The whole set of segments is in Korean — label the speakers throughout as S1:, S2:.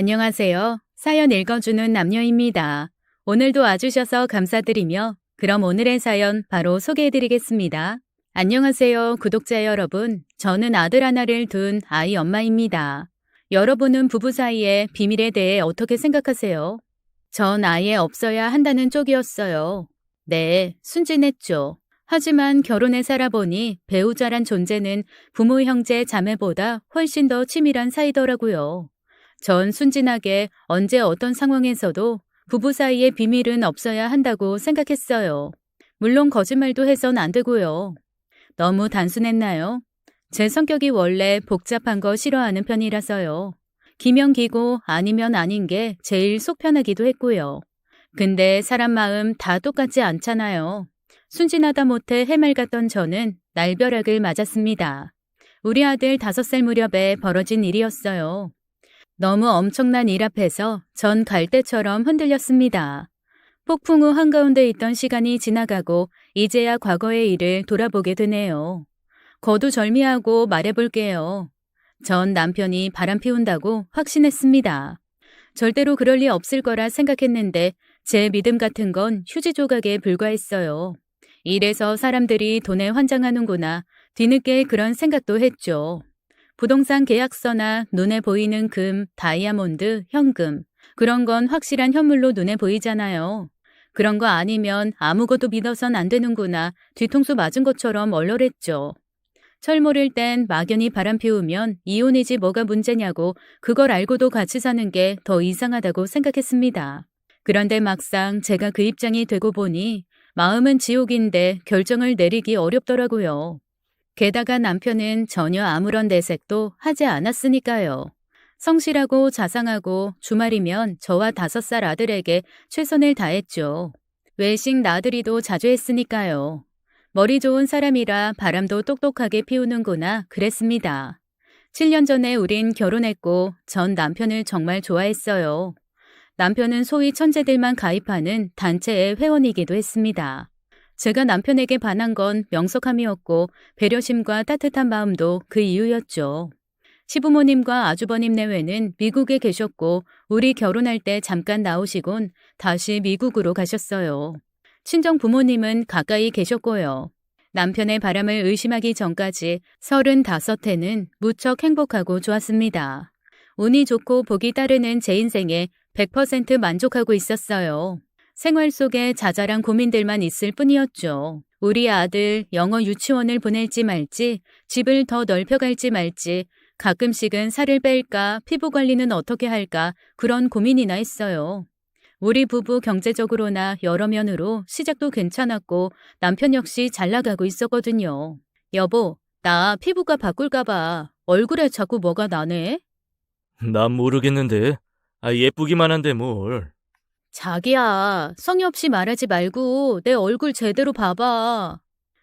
S1: 안녕하세요. 사연 읽어주는 남녀입니다. 오늘도 와주셔서 감사드리며 그럼 오늘의 사연 바로 소개해드리겠습니다. 안녕하세요, 구독자 여러분. 저는 아들 하나를 둔 아이 엄마입니다. 여러분은 부부 사이의 비밀에 대해 어떻게 생각하세요? 전 아예 없어야 한다는 쪽이었어요. 네, 순진했죠. 하지만 결혼해 살아보니 배우자란 존재는 부모, 형제, 자매보다 훨씬 더 치밀한 사이더라고요. 전 순진하게 언제 어떤 상황에서도 부부 사이의 비밀은 없어야 한다고 생각했어요. 물론 거짓말도 해선 안 되고요. 너무 단순했나요? 제 성격이 원래 복잡한 거 싫어하는 편이라서요. 기면 기고 아니면 아닌 게 제일 속 편하기도 했고요. 근데 사람 마음 다 똑같지 않잖아요. 순진하다 못해 해맑았던 저는 날벼락을 맞았습니다. 우리 아들 5살 무렵에 벌어진 일이었어요. 너무 엄청난 일 앞에서 전 갈대처럼 흔들렸습니다. 폭풍 우 한가운데 있던 시간이 지나가고 이제야 과거의 일을 돌아보게 되네요. 거두절미하고 말해볼게요. 전 남편이 바람 피운다고 확신했습니다. 절대로 그럴 리 없을 거라 생각했는데 제 믿음 같은 건 휴지 조각에 불과했어요. 이래서 사람들이 돈에 환장하는구나. 뒤늦게 그런 생각도 했죠. 부동산 계약서나 눈에 보이는 금, 다이아몬드, 현금. 그런 건 확실한 현물로 눈에 보이잖아요. 그런 거 아니면 아무것도 믿어선 안 되는구나. 뒤통수 맞은 것처럼 얼얼했죠. 철 모를 땐 막연히 바람 피우면 이혼이지 뭐가 문제냐고 그걸 알고도 같이 사는 게 더 이상하다고 생각했습니다. 그런데 막상 제가 그 입장이 되고 보니 마음은 지옥인데 결정을 내리기 어렵더라고요. 게다가 남편은 전혀 아무런 내색도 하지 않았으니까요. 성실하고 자상하고 주말이면 저와 5살 아들에게 최선을 다했죠. 외식 나들이도 자주 했으니까요. 머리 좋은 사람이라 바람도 똑똑하게 피우는구나 그랬습니다. 7년 전에 우린 결혼했고 전 남편을 정말 좋아했어요. 남편은 소위 천재들만 가입하는 단체의 회원이기도 했습니다. 제가 남편에게 반한 건 명석함이었고 배려심과 따뜻한 마음도 그 이유였죠. 시부모님과 아주버님 내외는 미국에 계셨고 우리 결혼할 때 잠깐 나오시곤 다시 미국으로 가셨어요. 친정 부모님은 가까이 계셨고요. 남편의 바람을 의심하기 전까지 35해는 무척 행복하고 좋았습니다. 운이 좋고 복이 따르는 제 인생에 100% 만족하고 있었어요. 생활 속에 자잘한 고민들만 있을 뿐이었죠. 우리 아들 영어 유치원을 보낼지 말지, 집을 더 넓혀갈지 말지, 가끔씩은 살을 뺄까, 피부 관리는 어떻게 할까 그런 고민이나 했어요. 우리 부부 경제적으로나 여러 면으로 시작도 괜찮았고 남편 역시 잘 나가고 있었거든요. 여보, 나 피부과 바꿀까 봐. 얼굴에 자꾸 뭐가 나네?
S2: 난 모르겠는데. 예쁘기만 한데 뭘.
S1: 자기야, 성의 없이 말하지 말고 내 얼굴 제대로 봐봐.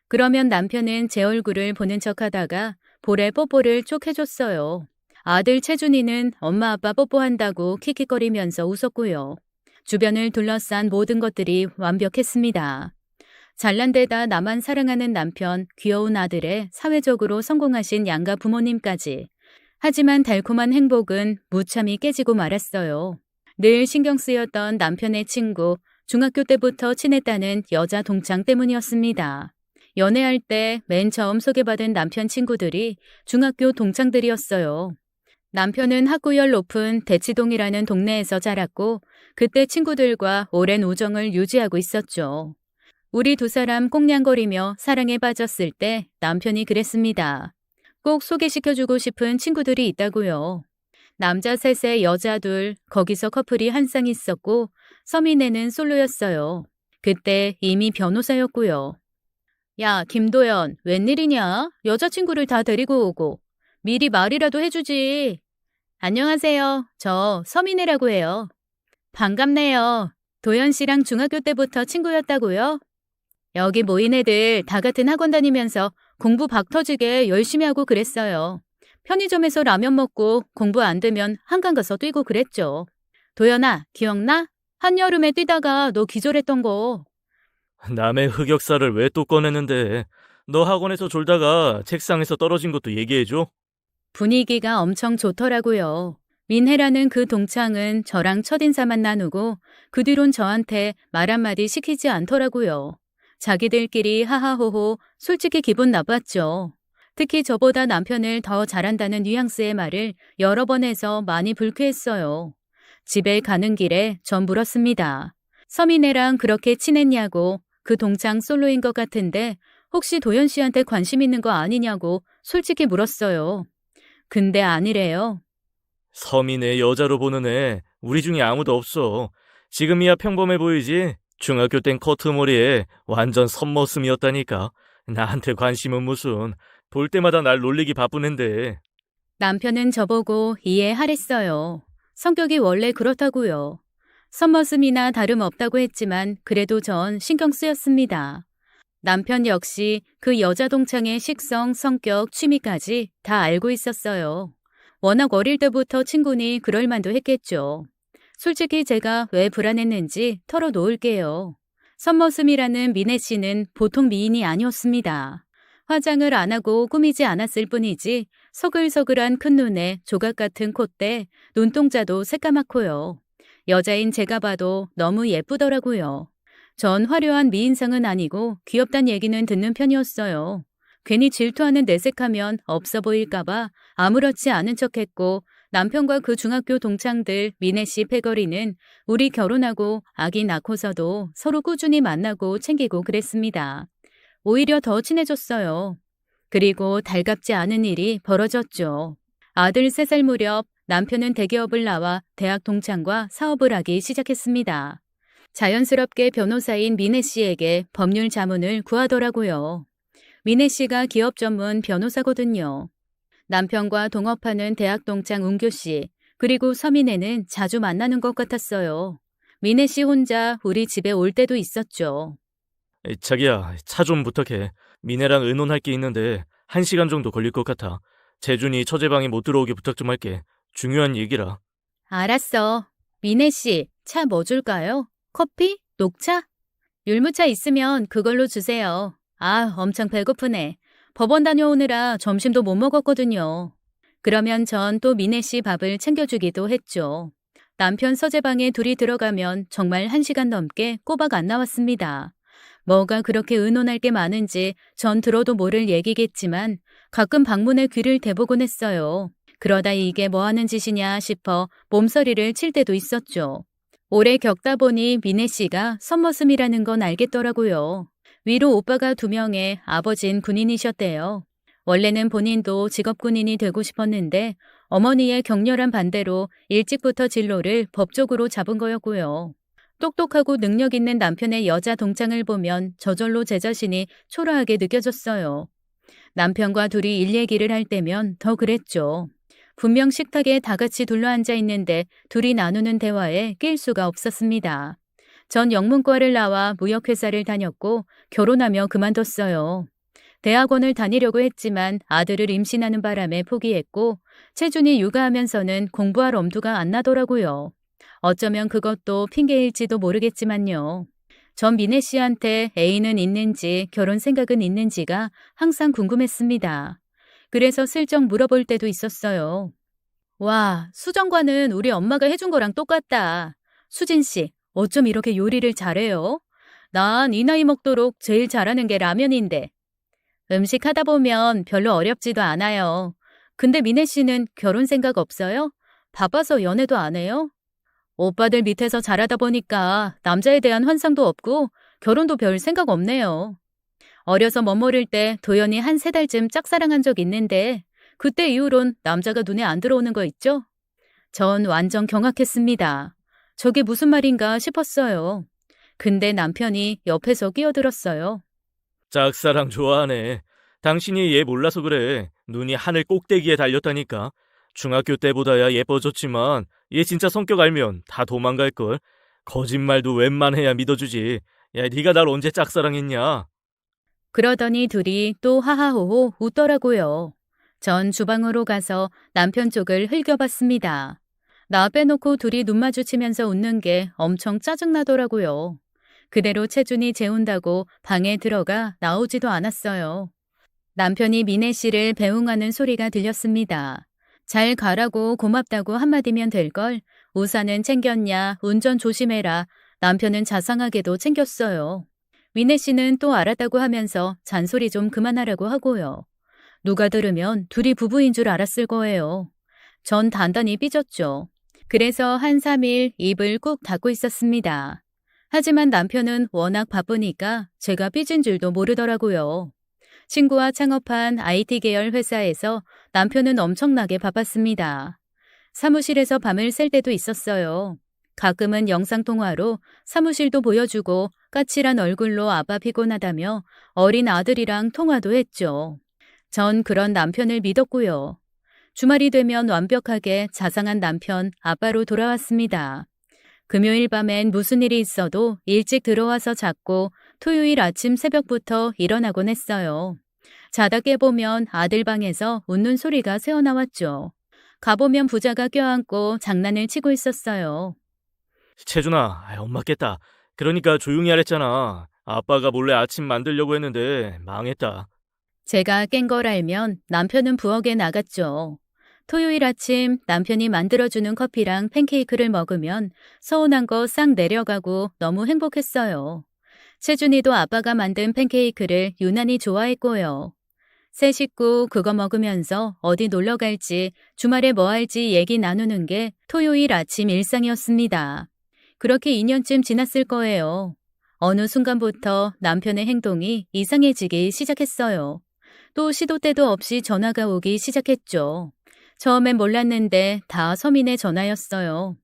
S1: 그러면 남편은 제 얼굴을 보는 척하다가 볼에 뽀뽀를 쪽 해줬어요. 아들 채준이는 엄마 아빠 뽀뽀한다고 킥킥거리면서 웃었고요. 주변을 둘러싼 모든 것들이 완벽했습니다. 잘난 데다 나만 사랑하는 남편, 귀여운 아들에 사회적으로 성공하신 양가 부모님까지. 하지만 달콤한 행복은 무참히 깨지고 말았어요. 늘 신경 쓰였던 남편의 친구, 중학교 때부터 친했다는 여자 동창 때문이었습니다. 연애할 때 맨 처음 소개받은 남편 친구들이 중학교 동창들이었어요. 남편은 학구열 높은 대치동이라는 동네에서 자랐고 그때 친구들과 오랜 우정을 유지하고 있었죠. 우리 두 사람 꽁냥거리며 사랑에 빠졌을 때 남편이 그랬습니다. 꼭 소개시켜주고 싶은 친구들이 있다고요. 남자 셋에 여자 둘, 거기서 커플이 한 쌍 있었고 서민애는 솔로였어요. 그때 이미 변호사였고요. 야, 김도연, 웬일이냐? 여자친구를 다 데리고 오고. 미리 말이라도 해주지. 안녕하세요. 저 서민애라고 해요. 반갑네요. 도연 씨랑 중학교 때부터 친구였다고요? 여기 모인 애들 다 같은 학원 다니면서 공부 박 터지게 열심히 하고 그랬어요. 편의점에서 라면 먹고 공부 안 되면 한강 가서 뛰고 그랬죠. 도연아, 기억나? 한여름에 뛰다가 너 기절했던 거.
S2: 남의 흑역사를 왜 또 꺼내는데. 너 학원에서 졸다가 책상에서 떨어진 것도 얘기해줘.
S1: 분위기가 엄청 좋더라고요. 민혜라는 그 동창은 저랑 첫인사만 나누고 그 뒤론 저한테 말 한마디 시키지 않더라고요. 자기들끼리 하하호호 솔직히 기분 나빴죠. 특히 저보다 남편을 더 잘한다는 뉘앙스의 말을 여러 번 해서 많이 불쾌했어요. 집에 가는 길에 전 물었습니다. 서민애랑 그렇게 친했냐고. 그 동창 솔로인 것 같은데 혹시 도연 씨한테 관심 있는 거 아니냐고 솔직히 물었어요. 근데 아니래요.
S2: 서민의 여자로 보는 애 우리 중에 아무도 없어. 지금이야 평범해 보이지? 중학교 땐 커트머리에 완전 선머슴이었다니까. 나한테 관심은 무슨. 볼 때마다 날 놀리기 바쁜 앤데.
S1: 남편은 저보고 이해하랬어요. 성격이 원래 그렇다고요. 선머슴이나 다름없다고 했지만 그래도 전 신경 쓰였습니다. 남편 역시 그 여자 동창의 식성, 성격, 취미까지 다 알고 있었어요. 워낙 어릴 때부터 친구니 그럴 만도 했겠죠. 솔직히 제가 왜 불안했는지 털어놓을게요. 선머슴이라는 미애 씨는 보통 미인이 아니었습니다. 화장을 안 하고 꾸미지 않았을 뿐이지 서글서글한 큰 눈에 조각 같은 콧대, 눈동자도 새까맣고요. 여자인 제가 봐도 너무 예쁘더라고요. 전 화려한 미인상은 아니고 귀엽단 얘기는 듣는 편이었어요. 괜히 질투하는 내색하면 없어 보일까봐 아무렇지 않은 척했고 남편과 그 중학교 동창들 미애 씨 패거리는 우리 결혼하고 아기 낳고서도 서로 꾸준히 만나고 챙기고 그랬습니다. 오히려 더 친해졌어요. 그리고 달갑지 않은 일이 벌어졌죠. 아들 3살 무렵 남편은 대기업을 나와 대학 동창과 사업을 하기 시작했습니다. 자연스럽게 변호사인 미애 씨에게 법률 자문을 구하더라고요. 미애 씨가 기업 전문 변호사거든요. 남편과 동업하는 대학 동창 운교 씨, 그리고 서민애는 자주 만나는 것 같았어요. 미애 씨 혼자 우리 집에 올 때도 있었죠.
S2: 자기야, 차 좀 부탁해. 미네랑 의논할 게 있는데 1시간 정도 걸릴 것 같아. 재준이 처제방에 못 들어오게 부탁 좀 할게. 중요한 얘기라.
S1: 알았어. 미애 씨, 차 뭐 줄까요? 커피? 녹차? 율무차 있으면 그걸로 주세요. 아, 엄청 배고프네. 법원 다녀오느라 점심도 못 먹었거든요. 그러면 전 또 미애 씨 밥을 챙겨주기도 했죠. 남편 서재방에 둘이 들어가면 정말 1시간 넘게 꼬박 안 나왔습니다. 뭐가 그렇게 의논할 게 많은지 전 들어도 모를 얘기겠지만 가끔 방문에 귀를 대보곤 했어요. 그러다 이게 뭐 하는 짓이냐 싶어 몸서리를 칠 때도 있었죠. 오래 겪다 보니 미애 씨가 선머슴이라는 건 알겠더라고요. 위로 오빠가 2명에 아버진 군인이셨대요. 원래는 본인도 직업 군인이 되고 싶었는데 어머니의 격렬한 반대로 일찍부터 진로를 법적으로 잡은 거였고요. 똑똑하고 능력 있는 남편의 여자 동창을 보면 저절로 제 자신이 초라하게 느껴졌어요. 남편과 둘이 일 얘기를 할 때면 더 그랬죠. 분명 식탁에 다 같이 둘러앉아 있는데 둘이 나누는 대화에 낄 수가 없었습니다. 전 영문과를 나와 무역회사를 다녔고 결혼하며 그만뒀어요. 대학원을 다니려고 했지만 아들을 임신하는 바람에 포기했고 채준이 육아하면서는 공부할 엄두가 안 나더라고요. 어쩌면 그것도 핑계일지도 모르겠지만요. 전 미애 씨한테 애인은 있는지 결혼 생각은 있는지가 항상 궁금했습니다. 그래서 슬쩍 물어볼 때도 있었어요. 와, 수정과는 우리 엄마가 해준 거랑 똑같다. 수진 씨, 어쩜 이렇게 요리를 잘해요? 난 이 나이 먹도록 제일 잘하는 게 라면인데. 음식 하다 보면 별로 어렵지도 않아요. 근데 미애 씨는 결혼 생각 없어요? 바빠서 연애도 안 해요? 오빠들 밑에서 자라다 보니까 남자에 대한 환상도 없고 결혼도 별 생각 없네요. 어려서 멋모를 때 도연이 한 3달쯤 짝사랑한 적 있는데 그때 이후론 남자가 눈에 안 들어오는 거 있죠? 전 완전 경악했습니다. 저게 무슨 말인가 싶었어요. 근데 남편이 옆에서 끼어들었어요.
S2: 짝사랑 좋아하네. 당신이 얘 몰라서 그래. 눈이 하늘 꼭대기에 달렸다니까. 중학교 때보다야 예뻐졌지만 얘 진짜 성격 알면 다 도망갈걸. 거짓말도 웬만해야 믿어주지. 야, 네가 날 언제 짝사랑했냐?
S1: 그러더니 둘이 또 하하호호 웃더라고요. 전 주방으로 가서 남편 쪽을 흘겨봤습니다. 나 빼놓고 둘이 눈 마주치면서 웃는 게 엄청 짜증나더라고요. 그대로 채준이 재운다고 방에 들어가 나오지도 않았어요. 남편이 미애 씨를 배웅하는 소리가 들렸습니다. 잘 가라고 고맙다고 한마디면 될걸. 우산은 챙겼냐, 운전 조심해라. 남편은 자상하게도 챙겼어요. 미네 씨는 또 알았다고 하면서 잔소리 좀 그만하라고 하고요. 누가 들으면 둘이 부부인 줄 알았을 거예요. 전 단단히 삐졌죠. 그래서 한 3일 입을 꾹 닫고 있었습니다. 하지만 남편은 워낙 바쁘니까 제가 삐진 줄도 모르더라고요. 친구와 창업한 IT 계열 회사에서 남편은 엄청나게 바빴습니다. 사무실에서 밤을 샐 때도 있었어요. 가끔은 영상통화로 사무실도 보여주고 까칠한 얼굴로 아빠 피곤하다며 어린 아들이랑 통화도 했죠. 전 그런 남편을 믿었고요. 주말이 되면 완벽하게 자상한 남편, 아빠로 돌아왔습니다. 금요일 밤엔 무슨 일이 있어도 일찍 들어와서 잤고 토요일 아침 새벽부터 일어나곤 했어요. 자다 깨보면 아들 방에서 웃는 소리가 새어나왔죠. 가보면 부자가 껴안고 장난을 치고 있었어요.
S2: 채준아, 엄마 깼다. 그러니까 조용히 하랬잖아. 아빠가 몰래 아침 만들려고 했는데 망했다.
S1: 제가 깬 걸 알면 남편은 부엌에 나갔죠. 토요일 아침 남편이 만들어주는 커피랑 팬케이크를 먹으면 서운한 거 싹 내려가고 너무 행복했어요. 채준이도 아빠가 만든 팬케이크를 유난히 좋아했고요. 세 식구 그거 먹으면서 어디 놀러 갈지 주말에 뭐 할지 얘기 나누는 게 토요일 아침 일상이었습니다. 그렇게 2년쯤 지났을 거예요. 어느 순간부터 남편의 행동이 이상해지기 시작했어요. 또 시도 때도 없이 전화가 오기 시작했죠. 처음엔 몰랐는데 다 서민의 전화였어요.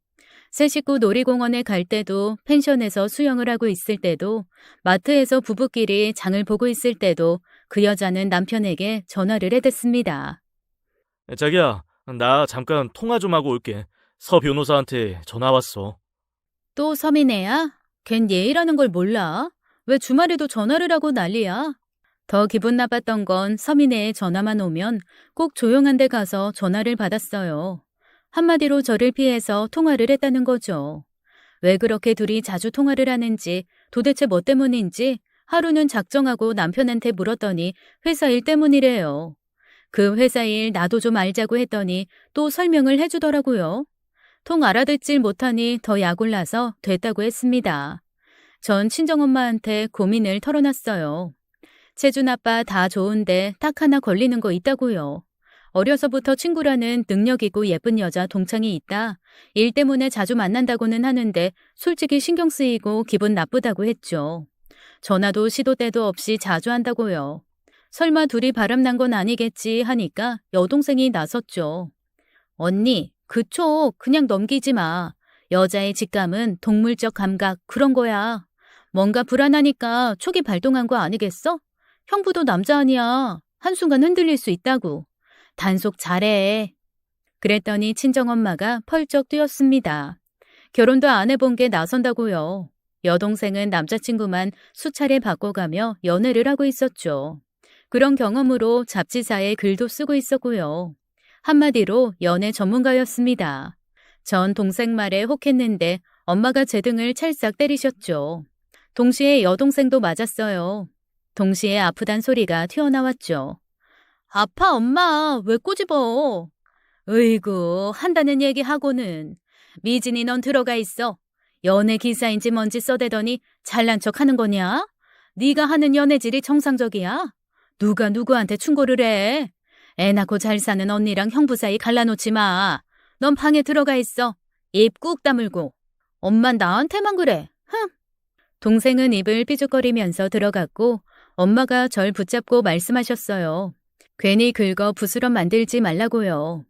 S1: 세 식구 놀이공원에 갈 때도, 펜션에서 수영을 하고 있을 때도, 마트에서 부부끼리 장을 보고 있을 때도 그 여자는 남편에게 전화를 해댔습니다.
S2: 자기야, 나 잠깐 통화 좀 하고 올게. 서 변호사한테 전화 왔어.
S1: 또 서민애야? 걘 예의라는 걸 몰라? 왜 주말에도 전화를 하고 난리야? 더 기분 나빴던 건 서민애의 전화만 오면 꼭 조용한 데 가서 전화를 받았어요. 한마디로 저를 피해서 통화를 했다는 거죠. 왜 그렇게 둘이 자주 통화를 하는지, 도대체 뭐 때문인지 하루는 작정하고 남편한테 물었더니 회사 일 때문이래요. 그 회사 일 나도 좀 알자고 했더니 또 설명을 해주더라고요. 통 알아듣질 못하니 더 약올라서 됐다고 했습니다. 전 친정엄마한테 고민을 털어놨어요. 채준 아빠 다 좋은데 딱 하나 걸리는 거 있다고요. 어려서부터 친구라는 능력 있고 예쁜 여자 동창이 있다. 일 때문에 자주 만난다고는 하는데 솔직히 신경 쓰이고 기분 나쁘다고 했죠. 전화도 시도 때도 없이 자주 한다고요. 설마 둘이 바람난 건 아니겠지 하니까 여동생이 나섰죠. 언니, 그쪽 그냥 넘기지 마. 여자의 직감은 동물적 감각 그런 거야. 뭔가 불안하니까 촉이 발동한 거 아니겠어? 형부도 남자 아니야. 한순간 흔들릴 수 있다고. 단속 잘해. 그랬더니 친정엄마가 펄쩍 뛰었습니다. 결혼도 안 해본 게 나선다고요. 여동생은 남자친구만 수차례 바꿔가며 연애를 하고 있었죠. 그런 경험으로 잡지사에 글도 쓰고 있었고요. 한마디로 연애 전문가였습니다. 전 동생 말에 혹했는데 엄마가 제 등을 찰싹 때리셨죠. 동시에 여동생도 맞았어요. 동시에 아프단 소리가 튀어나왔죠. 아파 엄마 왜 꼬집어? 으이구 한다는 얘기하고는. 미진이 넌 들어가 있어. 연애 기사인지 뭔지 써대더니 잘난 척 하는 거냐? 네가 하는 연애질이 정상적이야? 누가 누구한테 충고를 해? 애 낳고 잘 사는 언니랑 형부 사이 갈라놓지 마. 넌 방에 들어가 있어. 입 꾹 다물고. 엄만 나한테만 그래. 흥. 동생은 입을 삐죽거리면서 들어갔고 엄마가 절 붙잡고 말씀하셨어요. 괜히 긁어 부스럼 만들지 말라고요.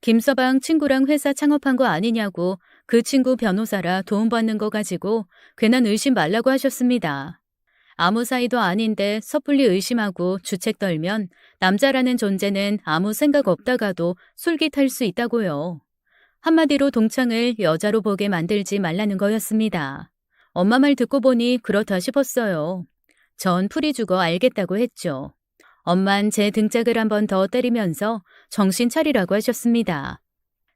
S1: 김서방 친구랑 회사 창업한 거 아니냐고 그 친구 변호사라 도움받는 거 가지고 괜한 의심 말라고 하셨습니다. 아무 사이도 아닌데 섣불리 의심하고 주책 떨면 남자라는 존재는 아무 생각 없다가도 솔깃할 수 있다고요. 한마디로 동창을 여자로 보게 만들지 말라는 거였습니다. 엄마 말 듣고 보니 그렇다 싶었어요. 전 풀이 죽어 알겠다고 했죠. 엄만 제 등짝을 한 번 더 때리면서 정신 차리라고 하셨습니다.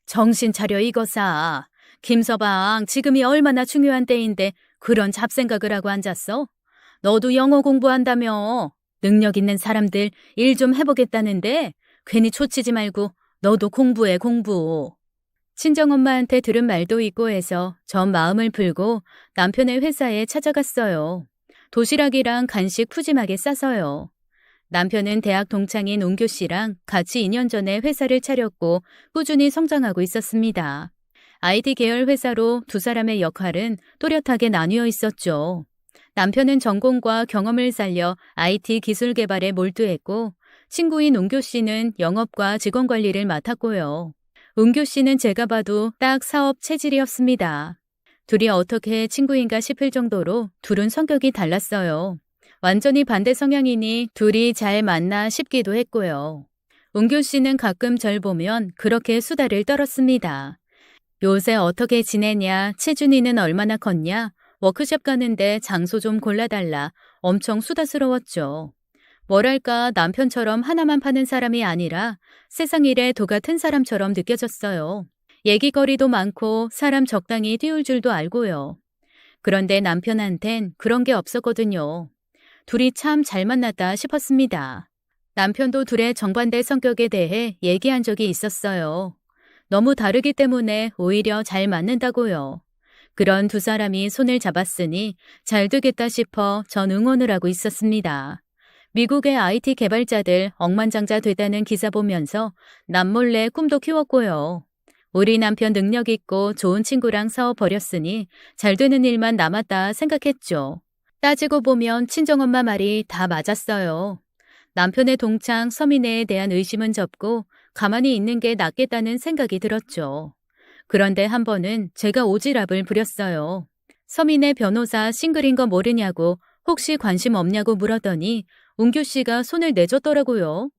S1: 정신 차려 이거사. 김서방 지금이 얼마나 중요한 때인데 그런 잡생각을 하고 앉았어? 너도 영어 공부한다며. 능력 있는 사람들 일 좀 해보겠다는데 괜히 초치지 말고 너도 공부해, 공부. 친정엄마한테 들은 말도 있고 해서 전 마음을 풀고 남편의 회사에 찾아갔어요. 도시락이랑 간식 푸짐하게 싸서요. 남편은 대학 동창인 웅교 씨랑 같이 2년 전에 회사를 차렸고 꾸준히 성장하고 있었습니다. IT 계열 회사로 두 사람의 역할은 또렷하게 나뉘어 있었죠. 남편은 전공과 경험을 살려 IT 기술 개발에 몰두했고 친구인 웅교 씨는 영업과 직원 관리를 맡았고요. 웅교 씨는 제가 봐도 딱 사업 체질이었습니다. 둘이 어떻게 친구인가 싶을 정도로 둘은 성격이 달랐어요. 완전히 반대 성향이니 둘이 잘 맞나 싶기도 했고요. 웅교 씨는 가끔 절 보면 그렇게 수다를 떨었습니다. 요새 어떻게 지내냐, 채준이는 얼마나 컸냐, 워크숍 가는데 장소 좀 골라달라, 엄청 수다스러웠죠. 뭐랄까 남편처럼 하나만 파는 사람이 아니라 세상 일에 도 같은 사람처럼 느껴졌어요. 얘기거리도 많고 사람 적당히 띄울 줄도 알고요. 그런데 남편한텐 그런 게 없었거든요. 둘이 참 잘 만났다 싶었습니다. 남편도 둘의 정반대 성격에 대해 얘기한 적이 있었어요. 너무 다르기 때문에 오히려 잘 맞는다고요. 그런 두 사람이 손을 잡았으니 잘 되겠다 싶어 전 응원을 하고 있었습니다. 미국의 IT 개발자들 억만장자 되다는 기사 보면서 남몰래 꿈도 키웠고요. 우리 남편 능력 있고 좋은 친구랑 싸워 버렸으니 잘 되는 일만 남았다 생각했죠. 따지고 보면 친정엄마 말이 다 맞았어요. 남편의 동창 서민애에 대한 의심은 접고 가만히 있는 게 낫겠다는 생각이 들었죠. 그런데 한 번은 제가 오지랖을 부렸어요. 서민애 변호사 싱글인 거 모르냐고 혹시 관심 없냐고 물었더니 웅규 씨가 손을 내줬더라고요.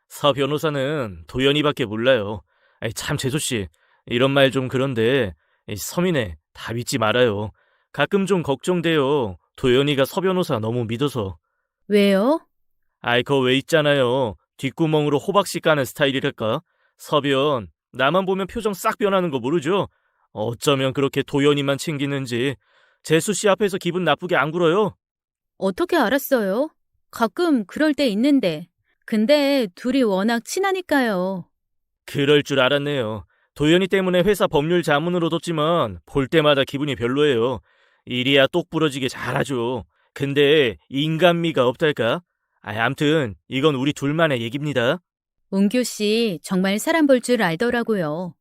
S2: 사 변호사는 도연이밖에 몰라요. 아이, 참 재수씨, 이런 말 좀 그런데 서민애 다 믿지 말아요. 가끔 좀 걱정돼요. 도연이가 서 변호사 너무 믿어서.
S1: 왜요?
S2: 아이, 그거 왜 있잖아요. 뒷구멍으로 호박씨 까는 스타일이랄까? 서변, 나만 보면 표정 싹 변하는 거 모르죠? 어쩌면 그렇게 도연이만 챙기는지. 재수씨 앞에서 기분 나쁘게 안 굴어요?
S1: 어떻게 알았어요? 가끔 그럴 때 있는데. 근데 둘이 워낙 친하니까요.
S2: 그럴 줄 알았네요. 도연이 때문에 회사 법률 자문으로 뒀지만 볼 때마다 기분이 별로예요. 일이야 똑부러지게 잘하죠. 근데 인간미가 없달까? 암튼 이건 우리 둘만의 얘기입니다.
S1: 웅규 씨 정말 사람 볼 줄 알더라고요.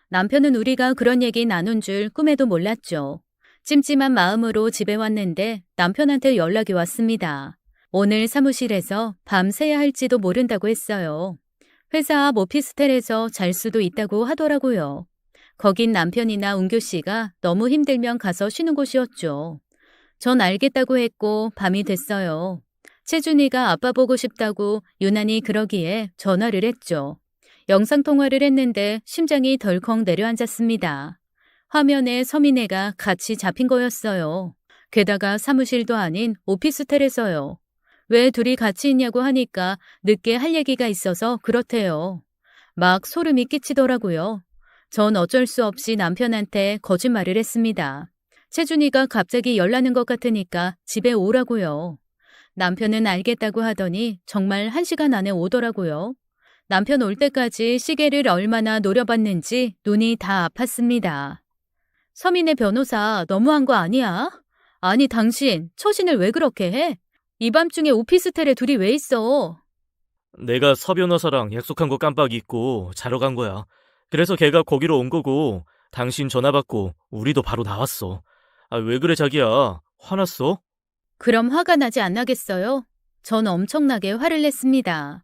S1: 남편은 우리가 그런 얘기 나눈 줄 꿈에도 몰랐죠. 찜찜한 마음으로 집에 왔는데 남편한테 연락이 왔습니다. 오늘 사무실에서 밤 새야 할지도 모른다고 했어요. 회사 앞 오피스텔에서 잘 수도 있다고 하더라고요. 거긴 남편이나 웅교 씨가 너무 힘들면 가서 쉬는 곳이었죠. 전 알겠다고 했고 밤이 됐어요. 채준이가 아빠 보고 싶다고 유난히 그러기에 전화를 했죠. 영상통화를 했는데 심장이 덜컥 내려앉았습니다. 화면에 서민애가 같이 잡힌 거였어요. 게다가 사무실도 아닌 오피스텔에서요. 왜 둘이 같이 있냐고 하니까 늦게 할 얘기가 있어서 그렇대요. 막 소름이 끼치더라고요. 전 어쩔 수 없이 남편한테 거짓말을 했습니다. 채준이가 갑자기 열나는 것 같으니까 집에 오라고요. 남편은 알겠다고 하더니 정말 1시간 안에 오더라고요. 남편 올 때까지 시계를 얼마나 노려봤는지 눈이 다 아팠습니다. 서민의 변호사 너무한 거 아니야? 아니 당신 처신을 왜 그렇게 해? 이 밤중에 오피스텔에 둘이 왜 있어?
S2: 내가 서 변호사랑 약속한 거 깜빡 잊고 자러 간 거야. 그래서 걔가 거기로 온 거고 당신 전화 받고 우리도 바로 나왔어. 왜 그래 자기야? 화났어?
S1: 그럼 화가 나지 않나겠어요? 전 엄청나게 화를 냈습니다.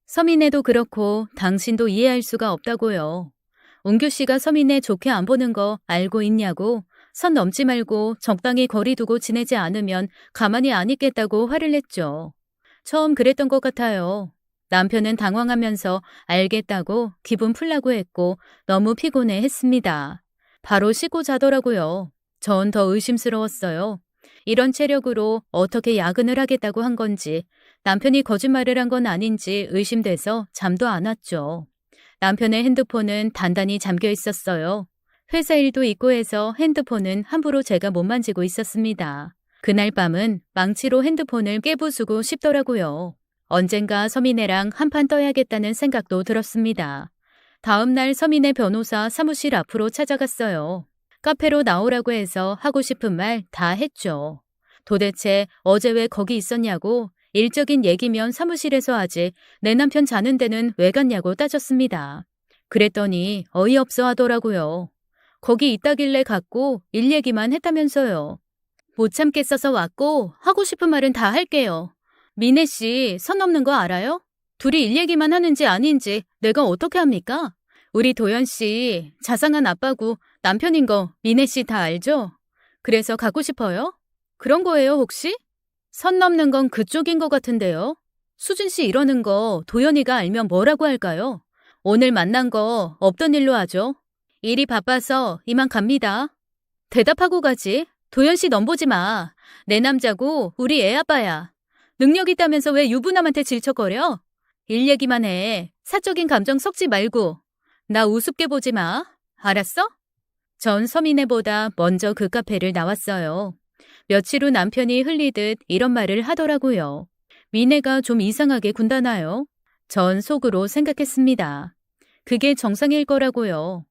S1: 서민애도 그렇고 당신도 이해할 수가 없다고요. 웅규 씨가 서민애 좋게 안 보는 거 알고 있냐고. 선 넘지 말고 적당히 거리 두고 지내지 않으면 가만히 안 있겠다고 화를 냈죠. 처음 그랬던 것 같아요. 남편은 당황하면서 알겠다고 기분 풀라고 했고 너무 피곤해 했습니다. 바로 쉬고 자더라고요. 전 더 의심스러웠어요. 이런 체력으로 어떻게 야근을 하겠다고 한 건지 남편이 거짓말을 한 건 아닌지 의심돼서 잠도 안 왔죠. 남편의 핸드폰은 단단히 잠겨 있었어요. 회사 일도 있고 해서 핸드폰은 함부로 제가 못 만지고 있었습니다. 그날 밤은 망치로 핸드폰을 깨부수고 싶더라고요. 언젠가 서민애랑 한판 떠야겠다는 생각도 들었습니다. 다음 날 서민의 변호사 사무실 앞으로 찾아갔어요. 카페로 나오라고 해서 하고 싶은 말 다 했죠. 도대체 어제 왜 거기 있었냐고, 일적인 얘기면 사무실에서 하지 내 남편 자는 데는 왜 갔냐고 따졌습니다. 그랬더니 어이없어 하더라고요. 거기 있다길래 갔고 일 얘기만 했다면서요. 못 참겠어서 왔고 하고 싶은 말은 다 할게요. 미애 씨 선 넘는 거 알아요? 둘이 일 얘기만 하는지 아닌지 내가 어떻게 합니까? 우리 도연 씨 자상한 아빠고 남편인 거 미애 씨 다 알죠? 그래서 가고 싶어요? 그런 거예요 혹시? 선 넘는 건 그쪽인 것 같은데요. 수진 씨 이러는 거 도연이가 알면 뭐라고 할까요? 오늘 만난 거 없던 일로 하죠. 일이 바빠서 이만 갑니다. 대답하고 가지. 도연 씨 넘보지 마. 내 남자고 우리 애 아빠야. 능력 있다면서 왜 유부남한테 질척거려? 일 얘기만 해. 사적인 감정 섞지 말고. 나 우습게 보지 마. 알았어? 전 서민애보다 먼저 그 카페를 나왔어요. 며칠 후 남편이 흘리듯 이런 말을 하더라고요. 미애가 좀 이상하게 군다나요? 전 속으로 생각했습니다. 그게 정상일 거라고요.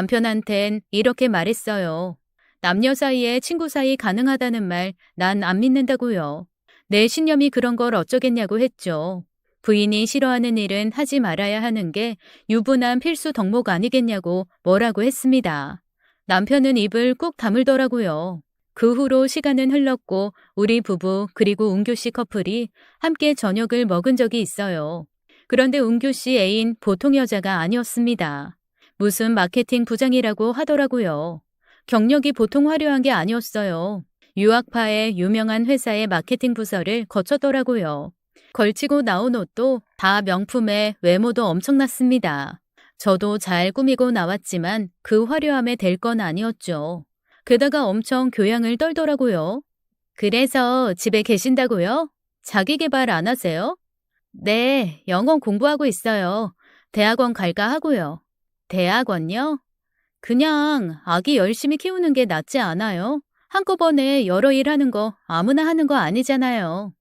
S1: 남편한텐 이렇게 말했어요. 남녀 사이에 친구 사이 가능하다는 말 난 안 믿는다고요. 내 신념이 그런 걸 어쩌겠냐고 했죠. 부인이 싫어하는 일은 하지 말아야 하는 게 유부남 필수 덕목 아니겠냐고 뭐라고 했습니다. 남편은 입을 꾹 다물더라고요. 그 후로 시간은 흘렀고 우리 부부 그리고 웅교 씨 커플이 함께 저녁을 먹은 적이 있어요. 그런데 웅교 씨 애인 보통 여자가 아니었습니다. 무슨 마케팅 부장이라고 하더라고요. 경력이 보통 화려한 게 아니었어요. 유학파의 유명한 회사의 마케팅 부서를 거쳤더라고요. 걸치고 나온 옷도 다 명품에 외모도 엄청났습니다. 저도 잘 꾸미고 나왔지만 그 화려함에 될 건 아니었죠. 게다가 엄청 교양을 떨더라고요. 그래서 집에 계신다고요? 자기 개발 안 하세요? 네, 영어 공부하고 있어요. 대학원 갈까 하고요. 대학원요? 그냥 아기 열심히 키우는 게 낫지 않아요? 한꺼번에 여러 일 하는 거 아무나 하는 거 아니잖아요.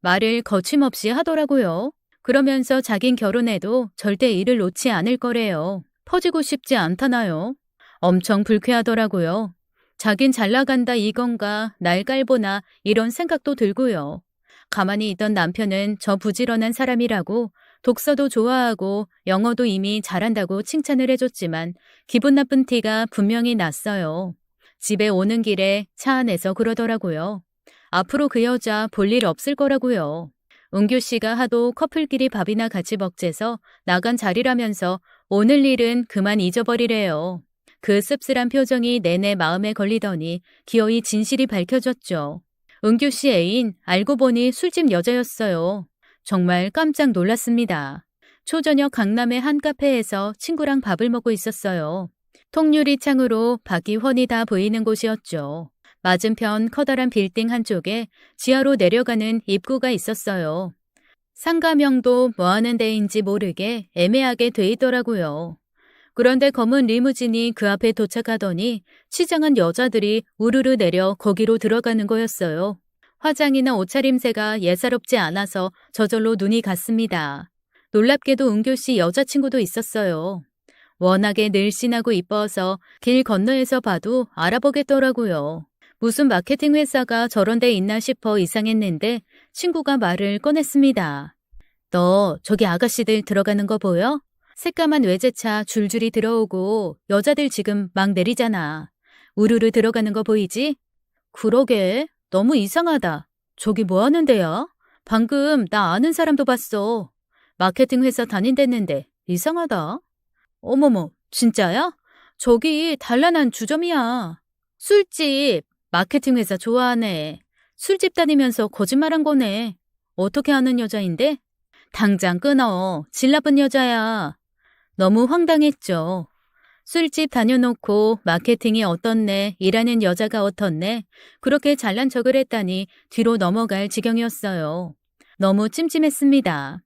S1: 말을 거침없이 하더라고요. 그러면서 자긴 결혼해도 절대 일을 놓지 않을 거래요. 퍼지고 싶지 않다나요? 엄청 불쾌하더라고요. 자긴 잘 나간다 이건가 날 깔보나 이런 생각도 들고요. 가만히 있던 남편은 저 부지런한 사람이라고 독서도 좋아하고 영어도 이미 잘한다고 칭찬을 해줬지만 기분 나쁜 티가 분명히 났어요. 집에 오는 길에 차 안에서 그러더라고요. 앞으로 그 여자 볼 일 없을 거라고요. 은규 씨가 하도 커플끼리 밥이나 같이 먹재서 나간 자리라면서 오늘 일은 그만 잊어버리래요. 그 씁쓸한 표정이 내내 마음에 걸리더니 기어이 진실이 밝혀졌죠. 은규 씨 애인 알고 보니 술집 여자였어요. 정말 깜짝 놀랐습니다. 초저녁 강남의 한 카페에서 친구랑 밥을 먹고 있었어요. 통유리 창으로 밖이 훤히 다 보이는 곳이었죠. 맞은편 커다란 빌딩 한쪽에 지하로 내려가는 입구가 있었어요. 상가명도 뭐하는 데인지 모르게 애매하게 돼 있더라고요. 그런데 검은 리무진이 그 앞에 도착하더니 치장한 여자들이 우르르 내려 거기로 들어가는 거였어요. 화장이나 옷차림새가 예사롭지 않아서 저절로 눈이 갔습니다. 놀랍게도 은교 씨 여자친구도 있었어요. 워낙에 늘씬하고 이뻐서 길 건너에서 봐도 알아보겠더라고요. 무슨 마케팅 회사가 저런 데 있나 싶어 이상했는데 친구가 말을 꺼냈습니다. 너 저기 아가씨들 들어가는 거 보여? 새까만 외제차 줄줄이 들어오고 여자들 지금 막 내리잖아. 우르르 들어가는 거 보이지? 그러게. 너무 이상하다. 저기 뭐 하는 데야? 방금 나 아는 사람도 봤어. 마케팅 회사 다닌댔는데 이상하다. 어머머, 진짜야? 저기 단란한 주점이야. 술집. 마케팅 회사 좋아하네. 술집 다니면서 거짓말한 거네. 어떻게 아는 여자인데? 당장 끊어. 질 나쁜 여자야. 너무 황당했죠. 술집 다녀놓고 마케팅이 어떻네, 일하는 여자가 어떻네, 그렇게 잘난 척을 했다니 뒤로 넘어갈 지경이었어요. 너무 찜찜했습니다.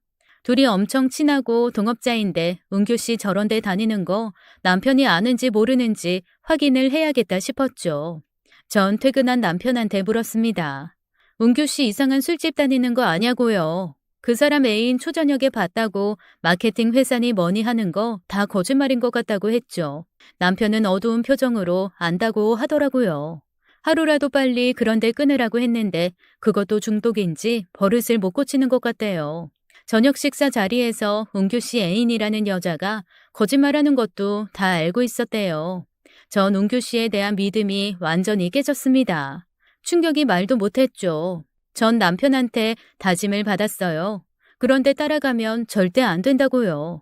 S1: 둘이 엄청 친하고 동업자인데 은규 씨 저런 데 다니는 거 남편이 아는지 모르는지 확인을 해야겠다 싶었죠. 전 퇴근한 남편한테 물었습니다. 은규 씨 이상한 술집 다니는 거 아냐고요. 그 사람 애인 초저녁에 봤다고 마케팅 회사니 뭐니 하는 거 다 거짓말인 것 같다고 했죠. 남편은 어두운 표정으로 안다고 하더라고요. 하루라도 빨리 그런 데 끊으라고 했는데 그것도 중독인지 버릇을 못 고치는 것 같대요. 저녁 식사 자리에서 은규 씨 애인이라는 여자가 거짓말하는 것도 다 알고 있었대요. 전 은규 씨에 대한 믿음이 완전히 깨졌습니다. 충격이 말도 못했죠. 전 남편한테 다짐을 받았어요. 그런데 따라가면 절대 안 된다고요.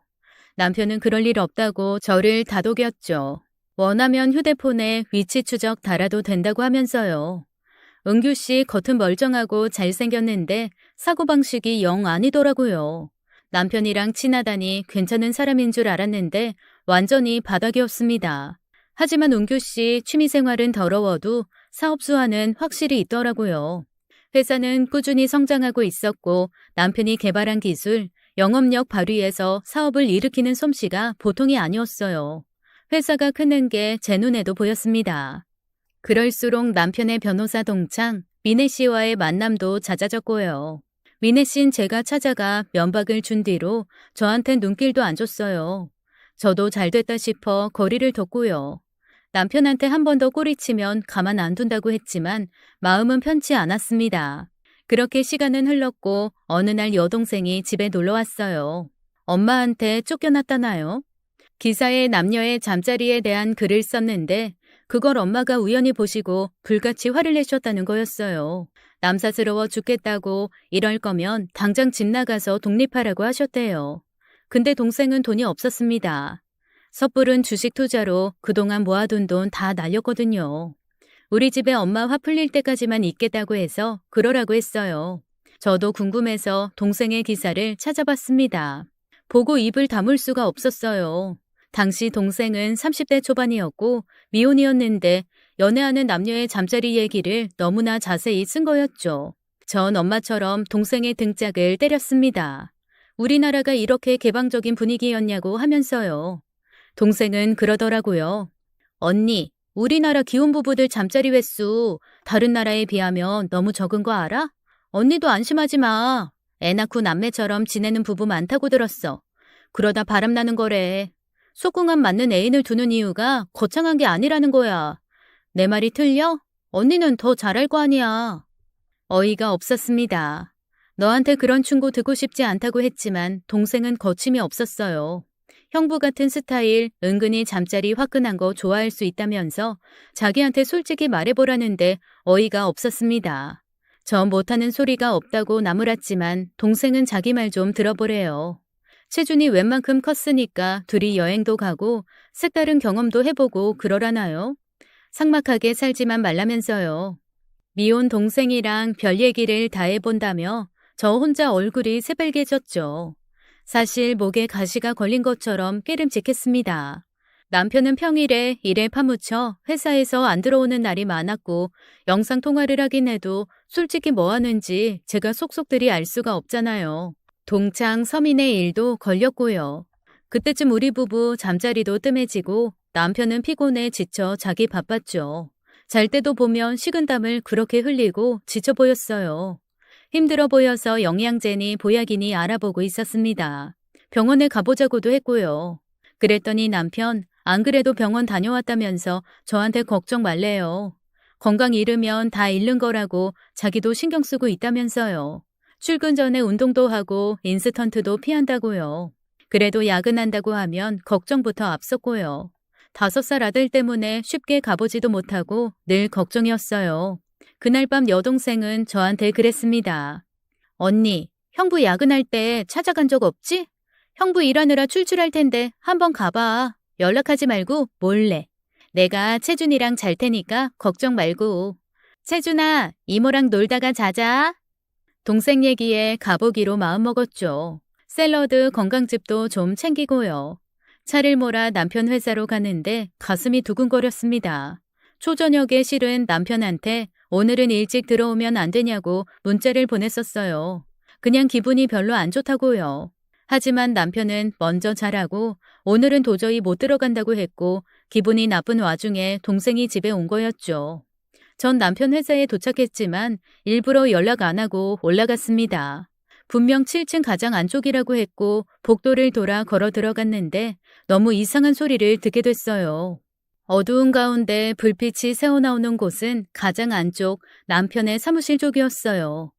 S1: 남편은 그럴 일 없다고 저를 다독였죠. 원하면 휴대폰에 위치 추적 달아도 된다고 하면서요. 은규 씨 겉은 멀쩡하고 잘생겼는데 사고방식이 영 아니더라고요. 남편이랑 친하다니 괜찮은 사람인 줄 알았는데 완전히 바닥이었습니다. 하지만 은규 씨 취미생활은 더러워도 사업 수완은 확실히 있더라고요. 회사는 꾸준히 성장하고 있었고 남편이 개발한 기술, 영업력 발휘에서 사업을 일으키는 솜씨가 보통이 아니었어요. 회사가 크는 게 제 눈에도 보였습니다. 그럴수록 남편의 변호사 동창 미네 씨와의 만남도 잦아졌고요. 미네 씨는 제가 찾아가 면박을 준 뒤로 저한텐 눈길도 안 줬어요. 저도 잘됐다 싶어 거리를 뒀고요. 남편한테 한 번 더 꼬리치면 가만 안 둔다고 했지만 마음은 편치 않았습니다. 그렇게 시간은 흘렀고 어느 날 여동생이 집에 놀러 왔어요. 엄마한테 쫓겨났다나요? 기사에 남녀의 잠자리에 대한 글을 썼는데 그걸 엄마가 우연히 보시고 불같이 화를 내셨다는 거였어요. 남사스러워 죽겠다고 이럴 거면 당장 집 나가서 독립하라고 하셨대요. 근데 동생은 돈이 없었습니다. 섣부른 주식 투자로 그동안 모아둔 돈 다 날렸거든요. 우리 집에 엄마 화 풀릴 때까지만 있겠다고 해서 그러라고 했어요. 저도 궁금해서 동생의 기사를 찾아봤습니다. 보고 입을 다물 수가 없었어요. 당시 동생은 30대 초반이었고 미혼이었는데 연애하는 남녀의 잠자리 얘기를 너무나 자세히 쓴 거였죠. 전 엄마처럼 동생의 등짝을 때렸습니다. 우리나라가 이렇게 개방적인 분위기였냐고 하면서요. 동생은 그러더라고요. 언니, 우리나라 기혼부부들 잠자리 횟수 다른 나라에 비하면 너무 적은 거 알아? 언니도 안심하지 마. 애 낳고 남매처럼 지내는 부부 많다고 들었어. 그러다 바람나는 거래. 속궁합 맞는 애인을 두는 이유가 거창한 게 아니라는 거야. 내 말이 틀려? 언니는 더 잘할 거 아니야. 어이가 없었습니다. 너한테 그런 충고 듣고 싶지 않다고 했지만 동생은 거침이 없었어요. 형부 같은 스타일 은근히 잠자리 화끈한 거 좋아할 수 있다면서 자기한테 솔직히 말해보라는데 어이가 없었습니다. 저 못하는 소리가 없다고 나무랐지만 동생은 자기 말 좀 들어보래요. 채준이 웬만큼 컸으니까 둘이 여행도 가고 색다른 경험도 해보고 그러라나요? 삭막하게 살지만 말라면서요. 미혼 동생이랑 별 얘기를 다 해본다며 저 혼자 얼굴이 새빨개졌죠. 사실 목에 가시가 걸린 것처럼 깨름직했습니다. 남편은 평일에 일에 파묻혀 회사에서 안 들어오는 날이 많았고 영상통화를 하긴 해도 솔직히 뭐 하는지 제가 속속들이 알 수가 없잖아요. 동창 서민의 일도 걸렸고요. 그때쯤 우리 부부 잠자리도 뜸해지고 남편은 피곤해 지쳐 자기 바빴죠. 잘 때도 보면 식은땀을 그렇게 흘리고 지쳐 보였어요. 힘들어 보여서 영양제니 보약이니 알아보고 있었습니다. 병원에 가보자고도 했고요. 그랬더니 남편 안 그래도 병원 다녀왔다면서 저한테 걱정 말래요. 건강 잃으면 다 잃는 거라고 자기도 신경 쓰고 있다면서요. 출근 전에 운동도 하고 인스턴트도 피한다고요. 그래도 야근한다고 하면 걱정부터 앞섰고요. 5살 아들 때문에 쉽게 가보지도 못하고 늘 걱정이었어요. 그날 밤 여동생은 저한테 그랬습니다. 언니, 형부 야근할 때 찾아간 적 없지? 형부 일하느라 출출할 텐데 한번 가봐. 연락하지 말고 몰래. 내가 채준이랑 잘 테니까 걱정 말고. 채준아, 이모랑 놀다가 자자. 동생 얘기에 가보기로 마음먹었죠. 샐러드 건강즙도 좀 챙기고요. 차를 몰아 남편 회사로 가는데 가슴이 두근거렸습니다. 초저녁에 실은 남편한테 오늘은 일찍 들어오면 안 되냐고 문자를 보냈었어요. 그냥 기분이 별로 안 좋다고요. 하지만 남편은 먼저 자라고 오늘은 도저히 못 들어간다고 했고 기분이 나쁜 와중에 동생이 집에 온 거였죠. 전 남편 회사에 도착했지만 일부러 연락 안 하고 올라갔습니다. 분명 7층 가장 안쪽이라고 했고 복도를 돌아 걸어 들어갔는데 너무 이상한 소리를 듣게 됐어요. 어두운 가운데 불빛이 새어나오는 곳은 가장 안쪽 남편의 사무실 쪽이었어요.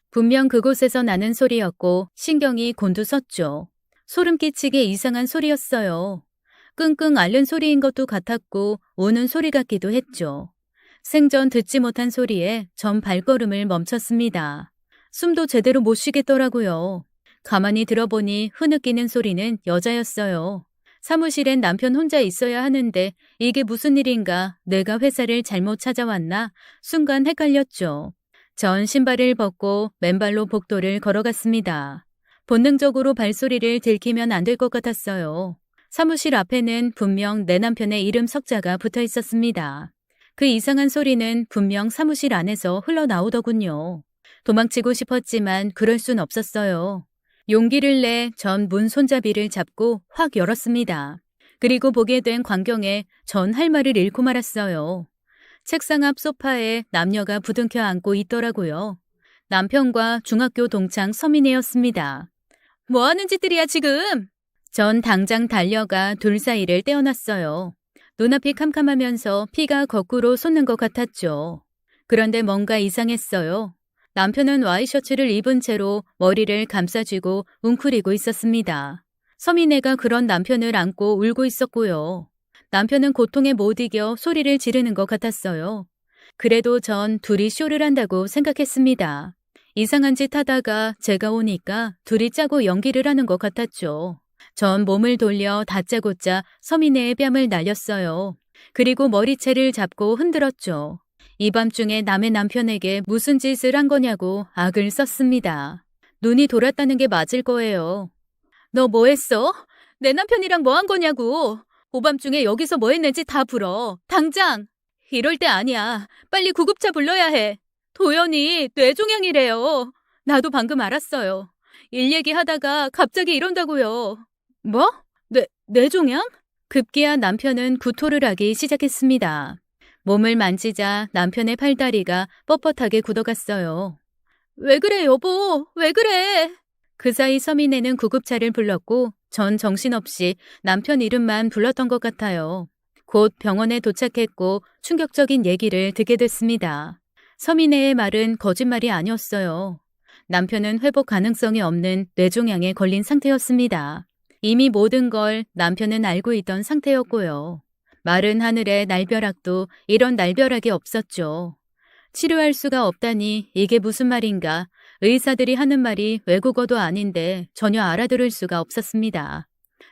S1: 분명 그곳에서 나는 소리였고 신경이 곤두섰죠. 소름 끼치게 이상한 소리였어요. 끙끙 앓는 소리인 것도 같았고 우는 소리 같기도 했죠. 생전 듣지 못한 소리에 전 발걸음을 멈췄습니다. 숨도 제대로 못 쉬겠더라고요. 가만히 들어보니 흐느끼는 소리는 여자였어요. 사무실엔 남편 혼자 있어야 하는데 이게 무슨 일인가, 내가 회사를 잘못 찾아왔나 순간 헷갈렸죠. 전 신발을 벗고 맨발로 복도를 걸어갔습니다. 본능적으로 발소리를 들키면 안 될 것 같았어요. 사무실 앞에는 분명 내 남편의 이름 석자가 붙어 있었습니다. 그 이상한 소리는 분명 사무실 안에서 흘러나오더군요. 도망치고 싶었지만 그럴 순 없었어요. 용기를 내 전 문 손잡이를 잡고 확 열었습니다. 그리고 보게 된 광경에 전 할 말을 잃고 말았어요. 책상 앞 소파에 남녀가 부둥켜 앉고 있더라고요. 남편과 중학교 동창 서민이었습니다. 뭐 하는 짓들이야 지금? 전 당장 달려가 둘 사이를 떼어놨어요. 눈앞이 캄캄하면서 피가 거꾸로 솟는 것 같았죠. 그런데 뭔가 이상했어요. 남편은 와이셔츠를 입은 채로 머리를 감싸쥐고 웅크리고 있었습니다. 서민애가 그런 남편을 안고 울고 있었고요. 남편은 고통에 못 이겨 소리를 지르는 것 같았어요. 그래도 전 둘이 쇼를 한다고 생각했습니다. 이상한 짓 하다가 제가 오니까 둘이 짜고 연기를 하는 것 같았죠. 전 몸을 돌려 다짜고짜 서민애의 뺨을 날렸어요. 그리고 머리채를 잡고 흔들었죠. 이 밤중에 남의 남편에게 무슨 짓을 한 거냐고 악을 썼습니다. 눈이 돌았다는 게 맞을 거예요. 너 뭐 했어? 내 남편이랑 뭐 한 거냐고. 오밤중에 여기서 뭐 했는지 다 불어. 당장! 이럴 때 아니야. 빨리 구급차 불러야 해. 도연이 뇌종양이래요. 나도 방금 알았어요. 일 얘기하다가 갑자기 이런다고요. 뭐? 뇌종양? 급기야 남편은 구토를 하기 시작했습니다. 몸을 만지자 남편의 팔다리가 뻣뻣하게 굳어갔어요. 왜 그래 여보? 왜 그래? 그 사이 서민애는 구급차를 불렀고 전 정신없이 남편 이름만 불렀던 것 같아요. 곧 병원에 도착했고 충격적인 얘기를 듣게 됐습니다. 서민애의 말은 거짓말이 아니었어요. 남편은 회복 가능성이 없는 뇌종양에 걸린 상태였습니다. 이미 모든 걸 남편은 알고 있던 상태였고요. 마른 하늘의 날벼락도 이런 날벼락이 없었죠. 치료할 수가 없다니 이게 무슨 말인가. 의사들이 하는 말이 외국어도 아닌데 전혀 알아들을 수가 없었습니다.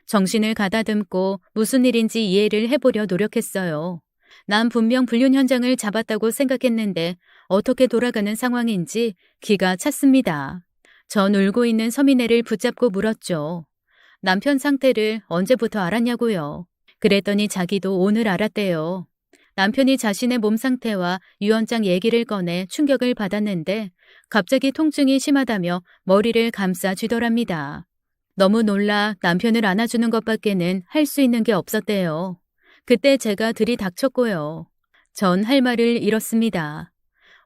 S1: 정신을 가다듬고 무슨 일인지 이해를 해보려 노력했어요. 난 분명 불륜 현장을 잡았다고 생각했는데 어떻게 돌아가는 상황인지 기가 찼습니다. 전 울고 있는 서민애를 붙잡고 물었죠. 남편 상태를 언제부터 알았냐고요. 그랬더니 자기도 오늘 알았대요. 남편이 자신의 몸 상태와 유언장 얘기를 꺼내 충격을 받았는데 갑자기 통증이 심하다며 머리를 감싸 쥐더랍니다. 너무 놀라 남편을 안아주는 것밖에는 할 수 있는 게 없었대요. 그때 제가 들이닥쳤고요. 전 할 말을 잃었습니다.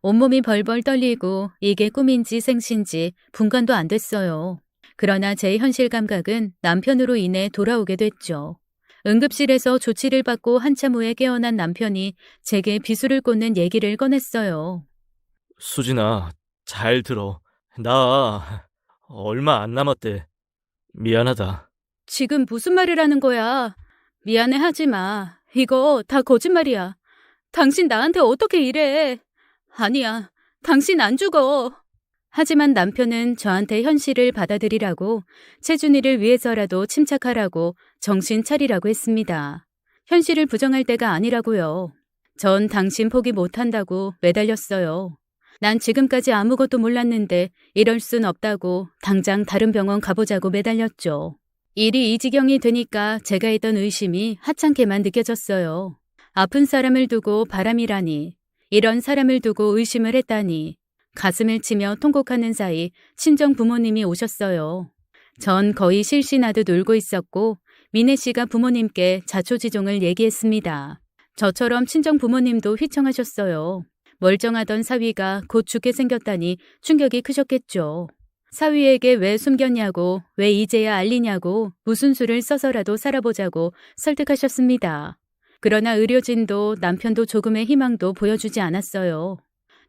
S1: 온몸이 벌벌 떨리고 이게 꿈인지 생신지 분간도 안 됐어요. 그러나 제 현실 감각은 남편으로 인해 돌아오게 됐죠. 응급실에서 조치를 받고 한참 후에 깨어난 남편이 제게 비수를 꽂는 얘기를 꺼냈어요.
S2: 수진아, 잘 들어. 나 얼마 안 남았대. 미안하다.
S1: 지금 무슨 말을 하는 거야? 미안해 하지 마. 이거 다 거짓말이야. 당신 나한테 어떻게 이래? 아니야. 당신 안 죽어. 하지만 남편은 저한테 현실을 받아들이라고 채준이를 위해서라도 침착하라고 정신 차리라고 했습니다. 현실을 부정할 때가 아니라고요. 전 당신 포기 못한다고 매달렸어요. 난 지금까지 아무것도 몰랐는데 이럴 순 없다고 당장 다른 병원 가보자고 매달렸죠. 일이 이 지경이 되니까 제가 했던 의심이 하찮게만 느껴졌어요. 아픈 사람을 두고 바람이라니, 이런 사람을 두고 의심을 했다니, 가슴을 치며 통곡하는 사이 친정 부모님이 오셨어요. 전 거의 실신하듯 울고 있었고 미애 씨가 부모님께 자초지종을 얘기했습니다. 저처럼 친정 부모님도 휘청하셨어요. 멀쩡하던 사위가 곧 죽게 생겼다니 충격이 크셨겠죠. 사위에게 왜 숨겼냐고, 왜 이제야 알리냐고, 무슨 수를 써서라도 살아보자고 설득하셨습니다. 그러나 의료진도 남편도 조금의 희망도 보여주지 않았어요.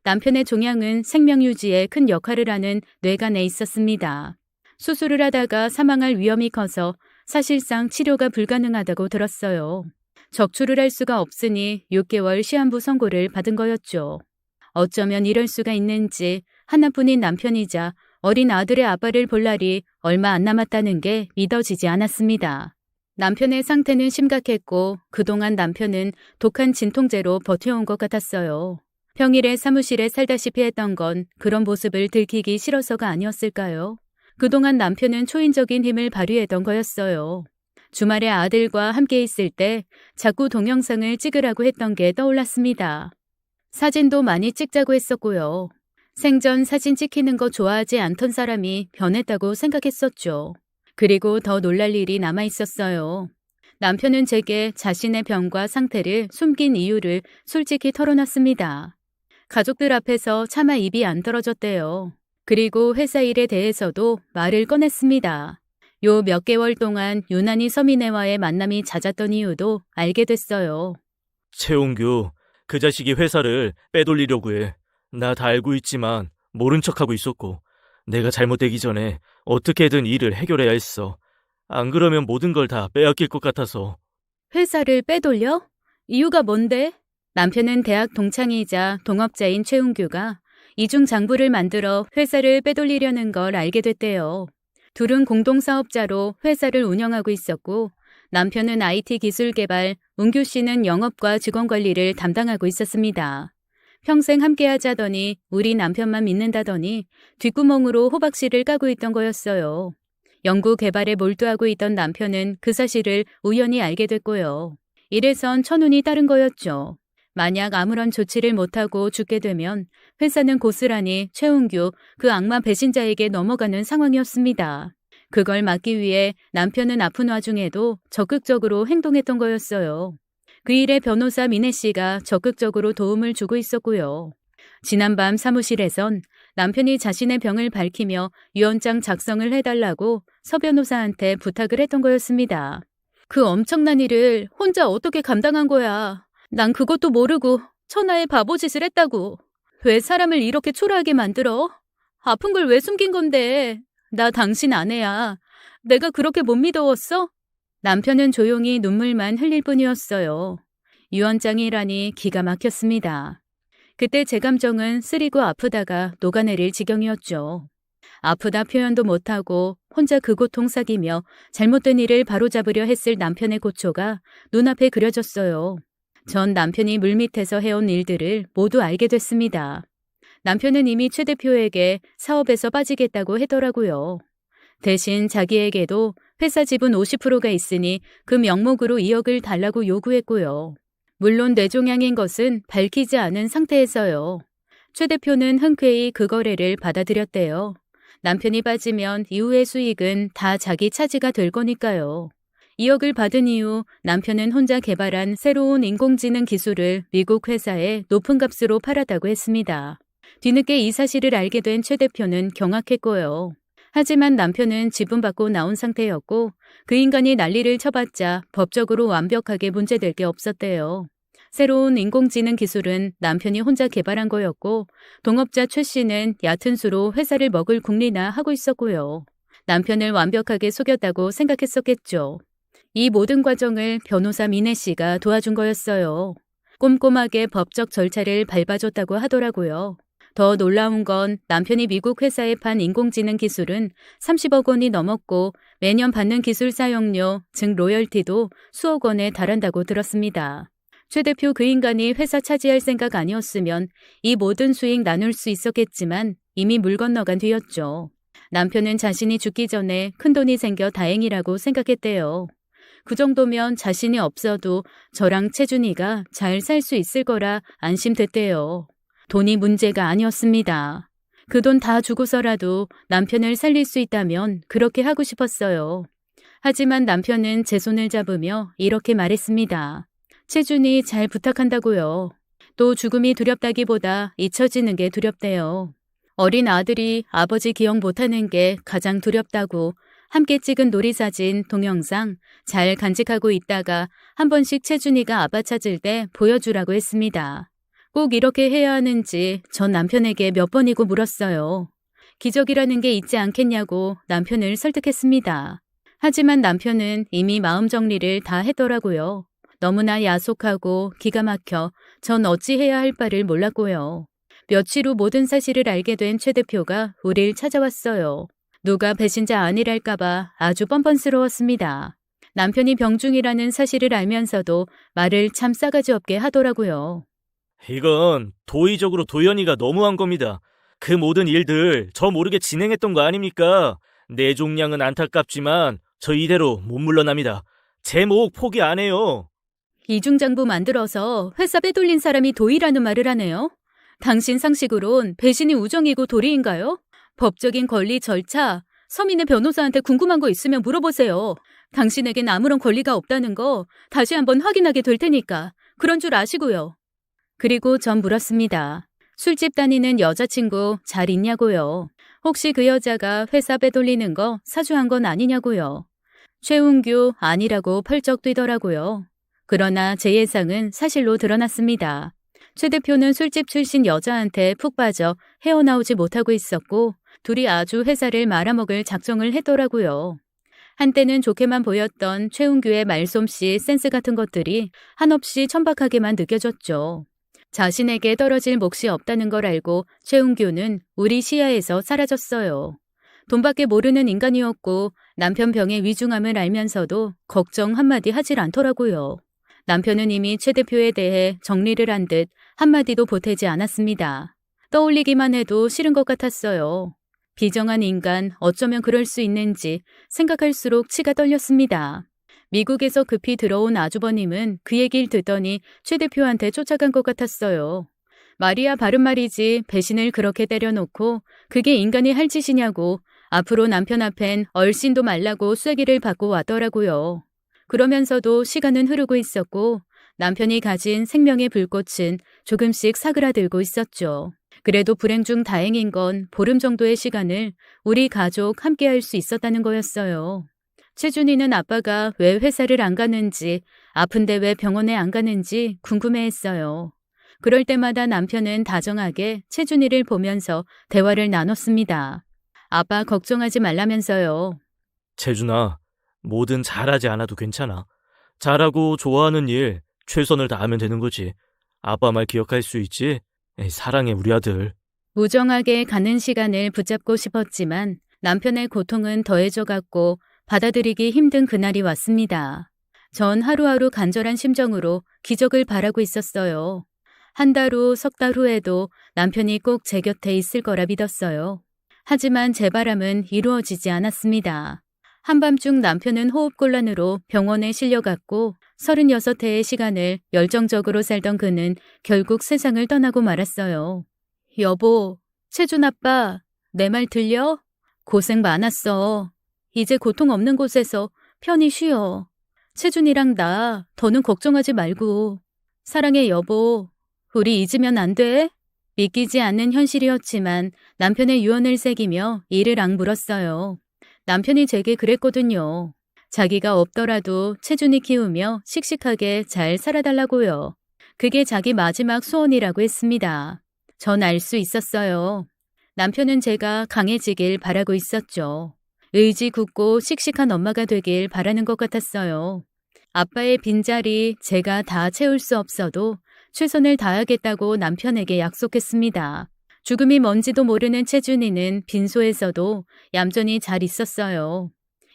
S1: 남편의 종양은 생명 유지에 큰 역할을 하는 뇌간에 있었습니다. 수술을 하다가 사망할 위험이 커서 사실상 치료가 불가능하다고 들었어요. 적출을 할 수가 없으니 6개월 시한부 선고를 받은 거였죠. 어쩌면 이럴 수가 있는지 하나뿐인 남편이자 어린 아들의 아빠를 볼 날이 얼마 안 남았다는 게 믿어지지 않았습니다. 남편의 상태는 심각했고 그동안 남편은 독한 진통제로 버텨온 것 같았어요. 평일에 사무실에 살다시피 했던 건 그런 모습을 들키기 싫어서가 아니었을까요? 그동안 남편은 초인적인 힘을 발휘했던 거였어요. 주말에 아들과 함께 있을 때 자꾸 동영상을 찍으라고 했던 게 떠올랐습니다. 사진도 많이 찍자고 했었고요. 생전 사진 찍히는 거 좋아하지 않던 사람이 변했다고 생각했었죠. 그리고 더 놀랄 일이 남아 있었어요. 남편은 제게 자신의 병과 상태를 숨긴 이유를 솔직히 털어놨습니다. 가족들 앞에서 차마 입이 안 떨어졌대요. 그리고 회사 일에 대해서도 말을 꺼냈습니다. 요 몇 개월 동안 유난히 서민애와의 만남이 잦았던 이유도 알게 됐어요.
S2: 최홍규, 그 자식이 회사를 빼돌리려고 해. 나 다 알고 있지만 모른 척하고 있었고 내가 잘못되기 전에 어떻게든 일을 해결해야 했어. 안 그러면 모든 걸 다 빼앗길 것 같아서.
S1: 회사를 빼돌려? 이유가 뭔데? 남편은 대학 동창이자 동업자인 최은규가 이중장부를 만들어 회사를 빼돌리려는 걸 알게 됐대요. 둘은 공동사업자로 회사를 운영하고 있었고 남편은 IT 기술 개발, 은규 씨는 영업과 직원 관리를 담당하고 있었습니다. 평생 함께 하자더니 우리 남편만 믿는다더니 뒷구멍으로 호박씨를 까고 있던 거였어요. 연구 개발에 몰두하고 있던 남편은 그 사실을 우연히 알게 됐고요. 이래선 천운이 따른 거였죠. 만약 아무런 조치를 못하고 죽게 되면 회사는 고스란히 최은규, 그 악마 배신자에게 넘어가는 상황이었습니다. 그걸 막기 위해 남편은 아픈 와중에도 적극적으로 행동했던 거였어요. 그 일에 변호사 민혜 씨가 적극적으로 도움을 주고 있었고요. 지난밤 사무실에선 남편이 자신의 병을 밝히며 유언장 작성을 해달라고 서 변호사한테 부탁을 했던 거였습니다. 그 엄청난 일을 혼자 어떻게 감당한 거야. 난 그것도 모르고 천하의 바보짓을 했다고. 왜 사람을 이렇게 초라하게 만들어? 아픈 걸 왜 숨긴 건데. 나 당신 아내야. 내가 그렇게 못 믿어왔어? 남편은 조용히 눈물만 흘릴 뿐이었어요. 유언장이라니 기가 막혔습니다. 그때 제 감정은 쓰리고 아프다가 녹아내릴 지경이었죠. 아프다 표현도 못하고 혼자 그 고통 삭이며 잘못된 일을 바로잡으려 했을 남편의 고초가 눈앞에 그려졌어요. 전 남편이 물밑에서 해온 일들을 모두 알게 됐습니다. 남편은 이미 최 대표에게 사업에서 빠지겠다고 하더라고요. 대신 자기에게도 회사 지분 50%가 있으니 그 명목으로 2억을 달라고 요구했고요. 물론 뇌종양인 것은 밝히지 않은 상태에서요. 최 대표는 흔쾌히 그 거래를 받아들였대요. 남편이 빠지면 이후의 수익은 다 자기 차지가 될 거니까요. 2억을 받은 이후 남편은 혼자 개발한 새로운 인공지능 기술을 미국 회사에 높은 값으로 팔았다고 했습니다. 뒤늦게 이 사실을 알게 된 최 대표는 경악했고요. 하지만 남편은 지분받고 나온 상태였고 그 인간이 난리를 쳐봤자 법적으로 완벽하게 문제될 게 없었대요. 새로운 인공지능 기술은 남편이 혼자 개발한 거였고 동업자 최 씨는 얕은 수로 회사를 먹을 궁리나 하고 있었고요. 남편을 완벽하게 속였다고 생각했었겠죠. 이 모든 과정을 변호사 민혜 씨가 도와준 거였어요. 꼼꼼하게 법적 절차를 밟아줬다고 하더라고요. 더 놀라운 건 남편이 미국 회사에 판 인공지능 기술은 30억 원이 넘었고 매년 받는 기술 사용료, 즉 로열티도 수억 원에 달한다고 들었습니다. 최 대표 그 인간이 회사 차지할 생각 아니었으면 이 모든 수익 나눌 수 있었겠지만 이미 물 건너간 뒤였죠. 남편은 자신이 죽기 전에 큰돈이 생겨 다행이라고 생각했대요. 그 정도면 자신이 없어도 저랑 채준이가 잘 살 수 있을 거라 안심됐대요. 돈이 문제가 아니었습니다. 그 돈 다 주고서라도 남편을 살릴 수 있다면 그렇게 하고 싶었어요. 하지만 남편은 제 손을 잡으며 이렇게 말했습니다. 채준이 잘 부탁한다고요. 또 죽음이 두렵다기보다 잊혀지는 게 두렵대요. 어린 아들이 아버지 기억 못하는 게 가장 두렵다고 함께 찍은 놀이사진, 동영상 잘 간직하고 있다가 한 번씩 채준이가 아빠 찾을 때 보여주라고 했습니다. 꼭 이렇게 해야 하는지 전 남편에게 몇 번이고 물었어요. 기적이라는 게 있지 않겠냐고 남편을 설득했습니다. 하지만 남편은 이미 마음 정리를 다 했더라고요. 너무나 야속하고 기가 막혀 전 어찌해야 할 바를 몰랐고요. 며칠 후 모든 사실을 알게 된 최 대표가 우릴 찾아왔어요. 누가 배신자 아니랄까봐 아주 뻔뻔스러웠습니다. 남편이 병중이라는 사실을 알면서도 말을 참 싸가지 없게 하더라고요.
S2: 이건 도의적으로 도연이가 너무한 겁니다. 그 모든 일들 저 모르게 진행했던 거 아닙니까? 내종량은 안타깝지만 저 이대로 못 물러납니다. 제 목 포기 안 해요.
S1: 이중장부 만들어서 회사 빼돌린 사람이 도의라는 말을 하네요. 당신 상식으론 배신이 우정이고 도리인가요? 법적인 권리 절차, 서민의 변호사한테 궁금한 거 있으면 물어보세요. 당신에겐 아무런 권리가 없다는 거 다시 한번 확인하게 될 테니까 그런 줄 아시고요. 그리고 전 물었습니다. 술집 다니는 여자친구 잘 있냐고요. 혹시 그 여자가 회사 빼돌리는 거 사주한 건 아니냐고요. 최웅규 아니라고 펄쩍 뛰더라고요. 그러나 제 예상은 사실로 드러났습니다. 최 대표는 술집 출신 여자한테 푹 빠져 헤어나오지 못하고 있었고 둘이 아주 회사를 말아먹을 작정을 했더라고요. 한때는 좋게만 보였던 최웅규의 말솜씨, 센스 같은 것들이 한없이 천박하게만 느껴졌죠. 자신에게 떨어질 몫이 없다는 걸 알고 최웅규는 우리 시야에서 사라졌어요. 돈밖에 모르는 인간이었고 남편 병의 위중함을 알면서도 걱정 한마디 하질 않더라고요. 남편은 이미 최 대표에 대해 정리를 한 듯 한마디도 보태지 않았습니다. 떠올리기만 해도 싫은 것 같았어요. 비정한 인간 어쩌면 그럴 수 있는지 생각할수록 치가 떨렸습니다. 미국에서 급히 들어온 아주버님은 그 얘기를 듣더니 최 대표한테 쫓아간 것 같았어요. 말이야 바른 말이지 배신을 그렇게 때려놓고 그게 인간이 할 짓이냐고 앞으로 남편 앞엔 얼씬도 말라고 쐐기를 받고 왔더라고요. 그러면서도 시간은 흐르고 있었고 남편이 가진 생명의 불꽃은 조금씩 사그라들고 있었죠. 그래도 불행 중 다행인 건 보름 정도의 시간을 우리 가족 함께 할 수 있었다는 거였어요. 채준이는 아빠가 왜 회사를 안 가는지, 아픈데 왜 병원에 안 가는지 궁금해했어요. 그럴 때마다 남편은 다정하게 채준이를 보면서 대화를 나눴습니다. 아빠 걱정하지 말라면서요.
S2: 채준아, 뭐든 잘하지 않아도 괜찮아. 잘하고 좋아하는 일 최선을 다하면 되는 거지. 아빠 말 기억할 수 있지? 에이, 사랑해 우리 아들.
S1: 무정하게 가는 시간을 붙잡고 싶었지만 남편의 고통은 더해져갔고 받아들이기 힘든 그날이 왔습니다. 전 하루하루 간절한 심정으로 기적을 바라고 있었어요. 한 달 후, 석 달 후에도 남편이 꼭 제 곁에 있을 거라 믿었어요. 하지만 제 바람은 이루어지지 않았습니다. 한밤중 남편은 호흡곤란으로 병원에 실려갔고 36회의 시간을 열정적으로 살던 그는 결국 세상을 떠나고 말았어요. 여보, 채준 아빠, 내 말 들려? 고생 많았어. 이제 고통 없는 곳에서 편히 쉬어. 채준이랑 나 더는 걱정하지 말고. 사랑해 여보. 우리 잊으면 안 돼? 믿기지 않는 현실이었지만 남편의 유언을 새기며 이를 악물었어요. 남편이 제게 그랬거든요. 자기가 없더라도 채준이 키우며 씩씩하게 잘 살아달라고요. 그게 자기 마지막 소원이라고 했습니다. 전 알 수 있었어요. 남편은 제가 강해지길 바라고 있었죠. 의지 굳고 씩씩한 엄마가 되길 바라는 것 같았어요. 아빠의 빈자리 제가 다 채울 수 없어도 최선을 다하겠다고 남편에게 약속했습니다. 죽음이 뭔지도 모르는 채준이는 빈소에서도 얌전히 잘 있었어요.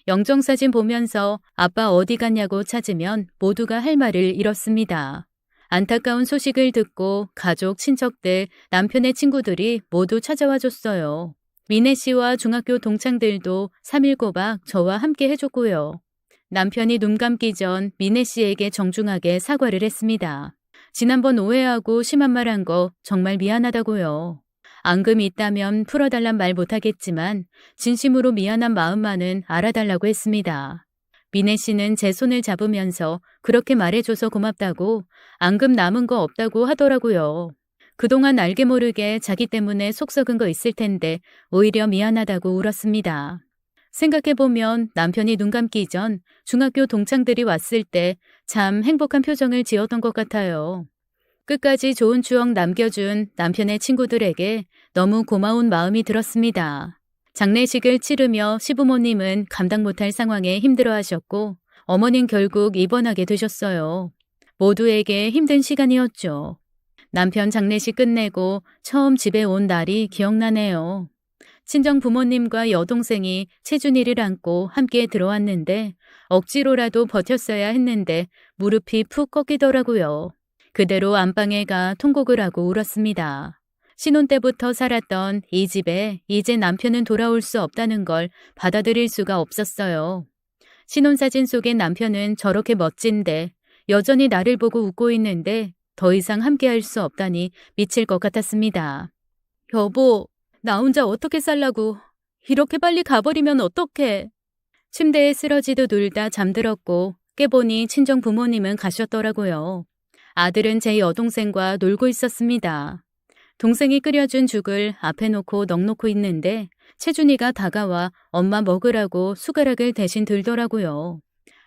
S1: 영정사진 보면서 아빠 어디 갔냐고 찾으면 모두가 할 말을 잃었습니다. 안타까운 소식을 듣고 가족, 친척들, 남편의 친구들이 모두 찾아와 줬어요. 미애 씨와 중학교 동창들도 3일 꼬박 저와 함께 해줬고요. 남편이 눈 감기 전 미애 씨에게 정중하게 사과를 했습니다. 지난번 오해하고 심한 말 한 거 정말 미안하다고요. 앙금이 있다면 풀어달란 말 못하겠지만 진심으로 미안한 마음만은 알아달라고 했습니다. 미애 씨는 제 손을 잡으면서 그렇게 말해줘서 고맙다고 앙금 남은 거 없다고 하더라고요. 그동안 알게 모르게 자기 때문에 속 썩은 거 있을 텐데 오히려 미안하다고 울었습니다. 생각해보면 남편이 눈 감기 전 중학교 동창들이 왔을 때 참 행복한 표정을 지었던 것 같아요. 끝까지 좋은 추억 남겨준 남편의 친구들에게 너무 고마운 마음이 들었습니다. 장례식을 치르며 시부모님은 감당 못할 상황에 힘들어하셨고 어머닌 결국 입원하게 되셨어요. 모두에게 힘든 시간이었죠. 남편 장례식 끝내고 처음 집에 온 날이 기억나네요. 친정 부모님과 여동생이 채준이를 안고 함께 들어왔는데 억지로라도 버텼어야 했는데 무릎이 푹 꺾이더라고요. 그대로 안방에 가 통곡을 하고 울었습니다. 신혼 때부터 살았던 이 집에 이제 남편은 돌아올 수 없다는 걸 받아들일 수가 없었어요. 신혼사진 속의 남편은 저렇게 멋진데 여전히 나를 보고 웃고 있는데 더 이상 함께할 수 없다니 미칠 것 같았습니다. 여보, 나 혼자 어떻게 살라고. 이렇게 빨리 가버리면 어떡해. 침대에 쓰러지듯 울다 잠들었고 깨보니 친정 부모님은 가셨더라고요. 아들은 제 여동생과 놀고 있었습니다. 동생이 끓여준 죽을 앞에 놓고 넋놓고 있는데 채준이가 다가와 엄마 먹으라고 숟가락을 대신 들더라고요.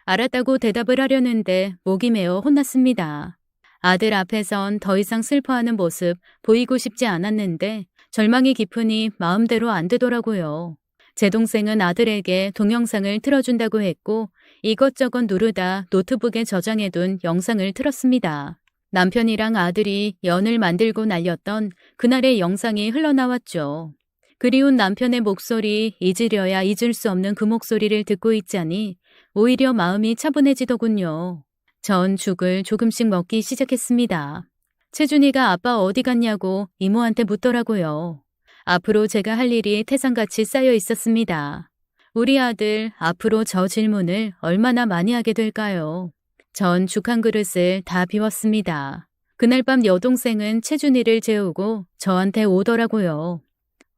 S1: 알았다고 대답을 하려는데 목이 메어 혼났습니다. 아들 앞에선 더 이상 슬퍼하는 모습 보이고 싶지 않았는데 절망이 깊으니 마음대로 안 되더라고요. 제 동생은 아들에게 동영상을 틀어준다고 했고 이것저것 누르다 노트북에 저장해둔 영상을 틀었습니다. 남편이랑 아들이 연을 만들고 날렸던 그날의 영상이 흘러나왔죠. 그리운 남편의 목소리, 잊으려야 잊을 수 없는 그 목소리를 듣고 있자니 오히려 마음이 차분해지더군요. 전 죽을 조금씩 먹기 시작했습니다. 채준이가 아빠 어디 갔냐고 이모한테 묻더라고요. 앞으로 제가 할 일이 태산같이 쌓여 있었습니다. 우리 아들 앞으로 저 질문을 얼마나 많이 하게 될까요? 전 죽 한 그릇을 다 비웠습니다. 그날 밤 여동생은 채준이를 재우고 저한테 오더라고요.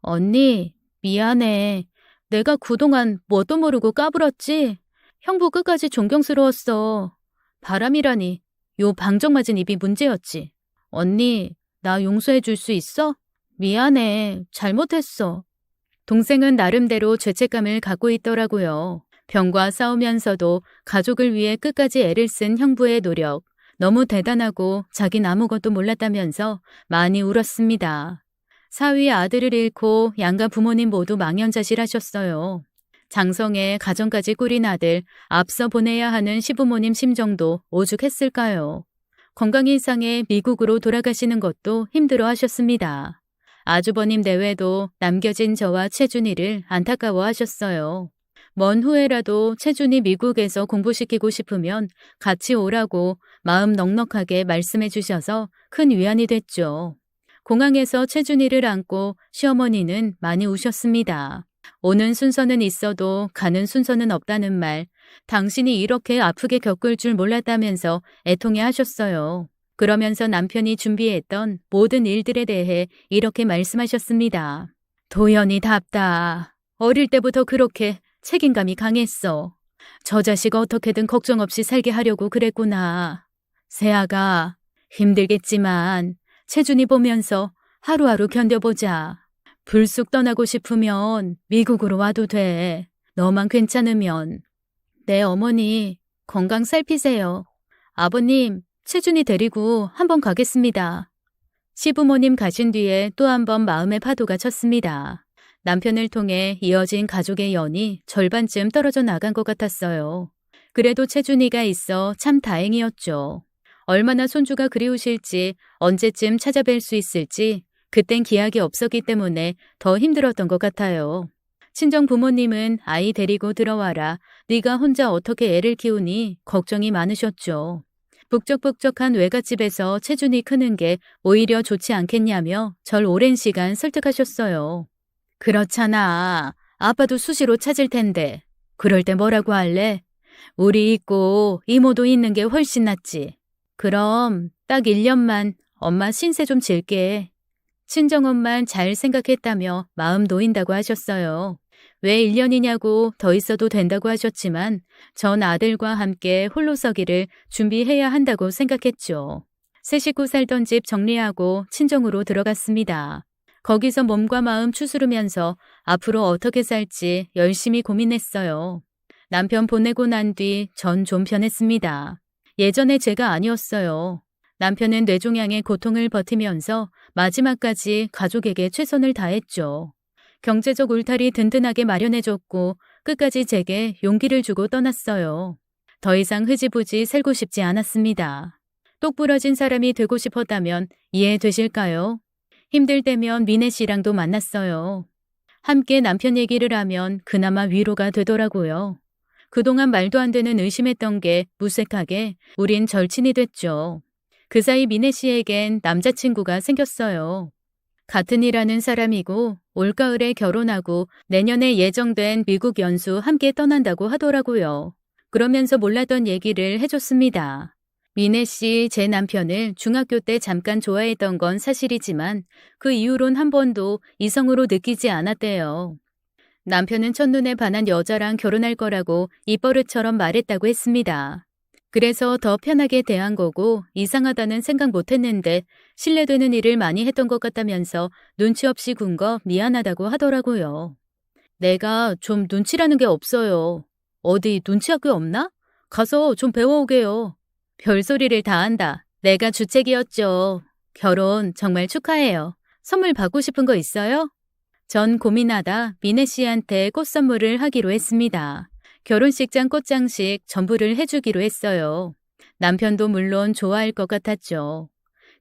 S1: 언니, 미안해. 내가 그동안 뭣도 모르고 까불었지? 형부 끝까지 존경스러웠어. 바람이라니, 요 방정 맞은 입이 문제였지. 언니, 나 용서해 줄 수 있어? 미안해. 잘못했어. 동생은 나름대로 죄책감을 갖고 있더라고요. 병과 싸우면서도 가족을 위해 끝까지 애를 쓴 형부의 노력. 너무 대단하고 자긴 아무것도 몰랐다면서 많이 울었습니다. 사위 아들을 잃고 양가 부모님 모두 망연자실하셨어요. 장성에 가정까지 꾸린 아들 앞서 보내야 하는 시부모님 심정도 오죽했을까요. 건강 이상에 미국으로 돌아가시는 것도 힘들어 하셨습니다. 아주버님 내외도 남겨진 저와 채준이를 안타까워 하셨어요. 먼 후에라도 채준이 미국에서 공부시키고 싶으면 같이 오라고 마음 넉넉하게 말씀해 주셔서 큰 위안이 됐죠. 공항에서 채준이를 안고 시어머니는 많이 우셨습니다. 오는 순서는 있어도 가는 순서는 없다는 말, 당신이 이렇게 아프게 겪을 줄 몰랐다면서 애통해 하셨어요. 그러면서 남편이 준비했던 모든 일들에 대해 이렇게 말씀하셨습니다. 도연이답다. 어릴 때부터 그렇게 책임감이 강했어. 저 자식 어떻게든 걱정 없이 살게 하려고 그랬구나. 세아가 힘들겠지만 채준이 보면서 하루하루 견뎌보자. 불쑥 떠나고 싶으면 미국으로 와도 돼. 너만 괜찮으면. 네, 어머니, 건강 살피세요. 아버님, 채준이 데리고 한번 가겠습니다. 시부모님 가신 뒤에 또 한 번 마음의 파도가 쳤습니다. 남편을 통해 이어진 가족의 연이 절반쯤 떨어져 나간 것 같았어요. 그래도 채준이가 있어 참 다행이었죠. 얼마나 손주가 그리우실지, 언제쯤 찾아뵐 수 있을지 그땐 기약이 없었기 때문에 더 힘들었던 것 같아요. 친정 부모님은 아이 데리고 들어와라. 네가 혼자 어떻게 애를 키우니 걱정이 많으셨죠. 북적북적한 외갓집에서 채준이 크는 게 오히려 좋지 않겠냐며 절 오랜 시간 설득하셨어요. 그렇잖아. 아빠도 수시로 찾을 텐데. 그럴 때 뭐라고 할래? 우리 있고 이모도 있는 게 훨씬 낫지. 그럼 딱 1년만 엄마 신세 좀 질게. 친정엄만 잘 생각했다며 마음 놓인다고 하셨어요. 왜 1년이냐고 더 있어도 된다고 하셨지만 전 아들과 함께 홀로 서기를 준비해야 한다고 생각했죠. 새 식구 살던 집 정리하고 친정으로 들어갔습니다. 거기서 몸과 마음 추스르면서 앞으로 어떻게 살지 열심히 고민했어요. 남편 보내고 난 뒤 전 좀 변했습니다. 예전에 제가 아니었어요. 남편은 뇌종양의 고통을 버티면서 마지막까지 가족에게 최선을 다했죠. 경제적 울타리 든든하게 마련해줬고 끝까지 제게 용기를 주고 떠났어요. 더 이상 흐지부지 살고 싶지 않았습니다. 똑부러진 사람이 되고 싶었다면 이해되실까요? 힘들 때면 미네 씨랑도 만났어요. 함께 남편 얘기를 하면 그나마 위로가 되더라고요. 그동안 말도 안 되는 의심했던 게 무색하게 우린 절친이 됐죠. 그 사이 미네 씨에겐 남자친구가 생겼어요. 같은 일 하는 사람이고 올가을에 결혼하고 내년에 예정된 미국 연수 함께 떠난다고 하더라고요. 그러면서 몰랐던 얘기를 해줬습니다. 미네 씨, 제 남편을 중학교 때 잠깐 좋아했던 건 사실이지만 그 이후론 한 번도 이성으로 느끼지 않았대요. 남편은 첫눈에 반한 여자랑 결혼할 거라고 입버릇처럼 말했다고 했습니다. 그래서 더 편하게 대한 거고 이상하다는 생각 못 했는데 신뢰되는 일을 많이 했던 것 같다면서 눈치 없이 군 거 미안하다고 하더라고요. 내가 좀 눈치라는 게 없어요. 어디 눈치 학교 없나? 가서 좀 배워오게요. 별소리를 다 한다. 내가 주책이었죠. 결혼 정말 축하해요. 선물 받고 싶은 거 있어요? 전 고민하다 미네 씨한테 꽃 선물을 하기로 했습니다. 결혼식장 꽃장식 전부를 해주기로 했어요. 남편도 물론 좋아할 것 같았죠.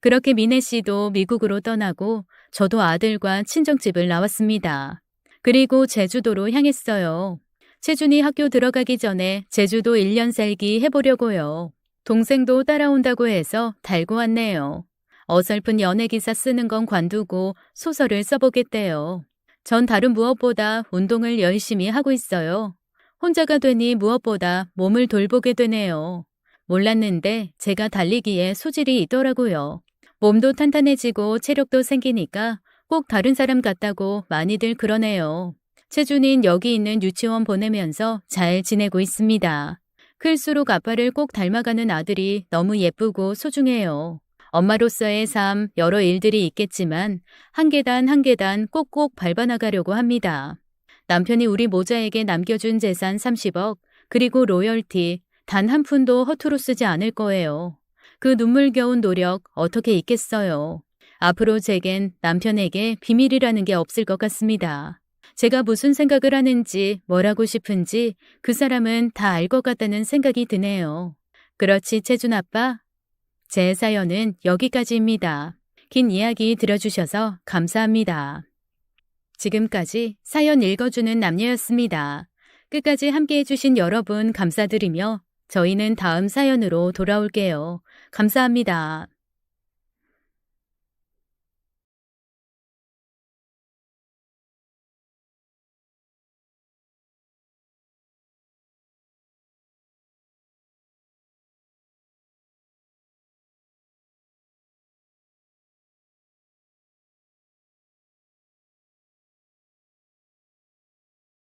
S1: 그렇게 미네 씨도 미국으로 떠나고 저도 아들과 친정집을 나왔습니다. 그리고 제주도로 향했어요. 채준이 학교 들어가기 전에 제주도 1년 살기 해보려고요. 동생도 따라온다고 해서 달고 왔네요. 어설픈 연애기사 쓰는 건 관두고 소설을 써보겠대요. 전 다른 무엇보다 운동을 열심히 하고 있어요. 혼자가 되니 무엇보다 몸을 돌보게 되네요. 몰랐는데 제가 달리기에 소질이 있더라고요. 몸도 탄탄해지고 체력도 생기니까 꼭 다른 사람 같다고 많이들 그러네요. 채준이는 여기 있는 유치원 보내면서 잘 지내고 있습니다. 클수록 아빠를 꼭 닮아가는 아들이 너무 예쁘고 소중해요. 엄마로서의 삶 여러 일들이 있겠지만 한 계단 한 계단 꼭꼭 밟아나가려고 합니다. 남편이 우리 모자에게 남겨준 재산 30억 그리고 로열티 단 한 푼도 허투루 쓰지 않을 거예요. 그 눈물겨운 노력 어떻게 잊겠어요. 앞으로 제겐 남편에게 비밀이라는 게 없을 것 같습니다. 제가 무슨 생각을 하는지 뭘 하고 싶은지 그 사람은 다 알 것 같다는 생각이 드네요. 그렇지 채준 아빠? 제 사연은 여기까지입니다. 긴 이야기 들어주셔서 감사합니다. 지금까지 사연 읽어주는 남녀였습니다. 끝까지 함께 해주신 여러분 감사드리며 저희는 다음 사연으로 돌아올게요. 감사합니다.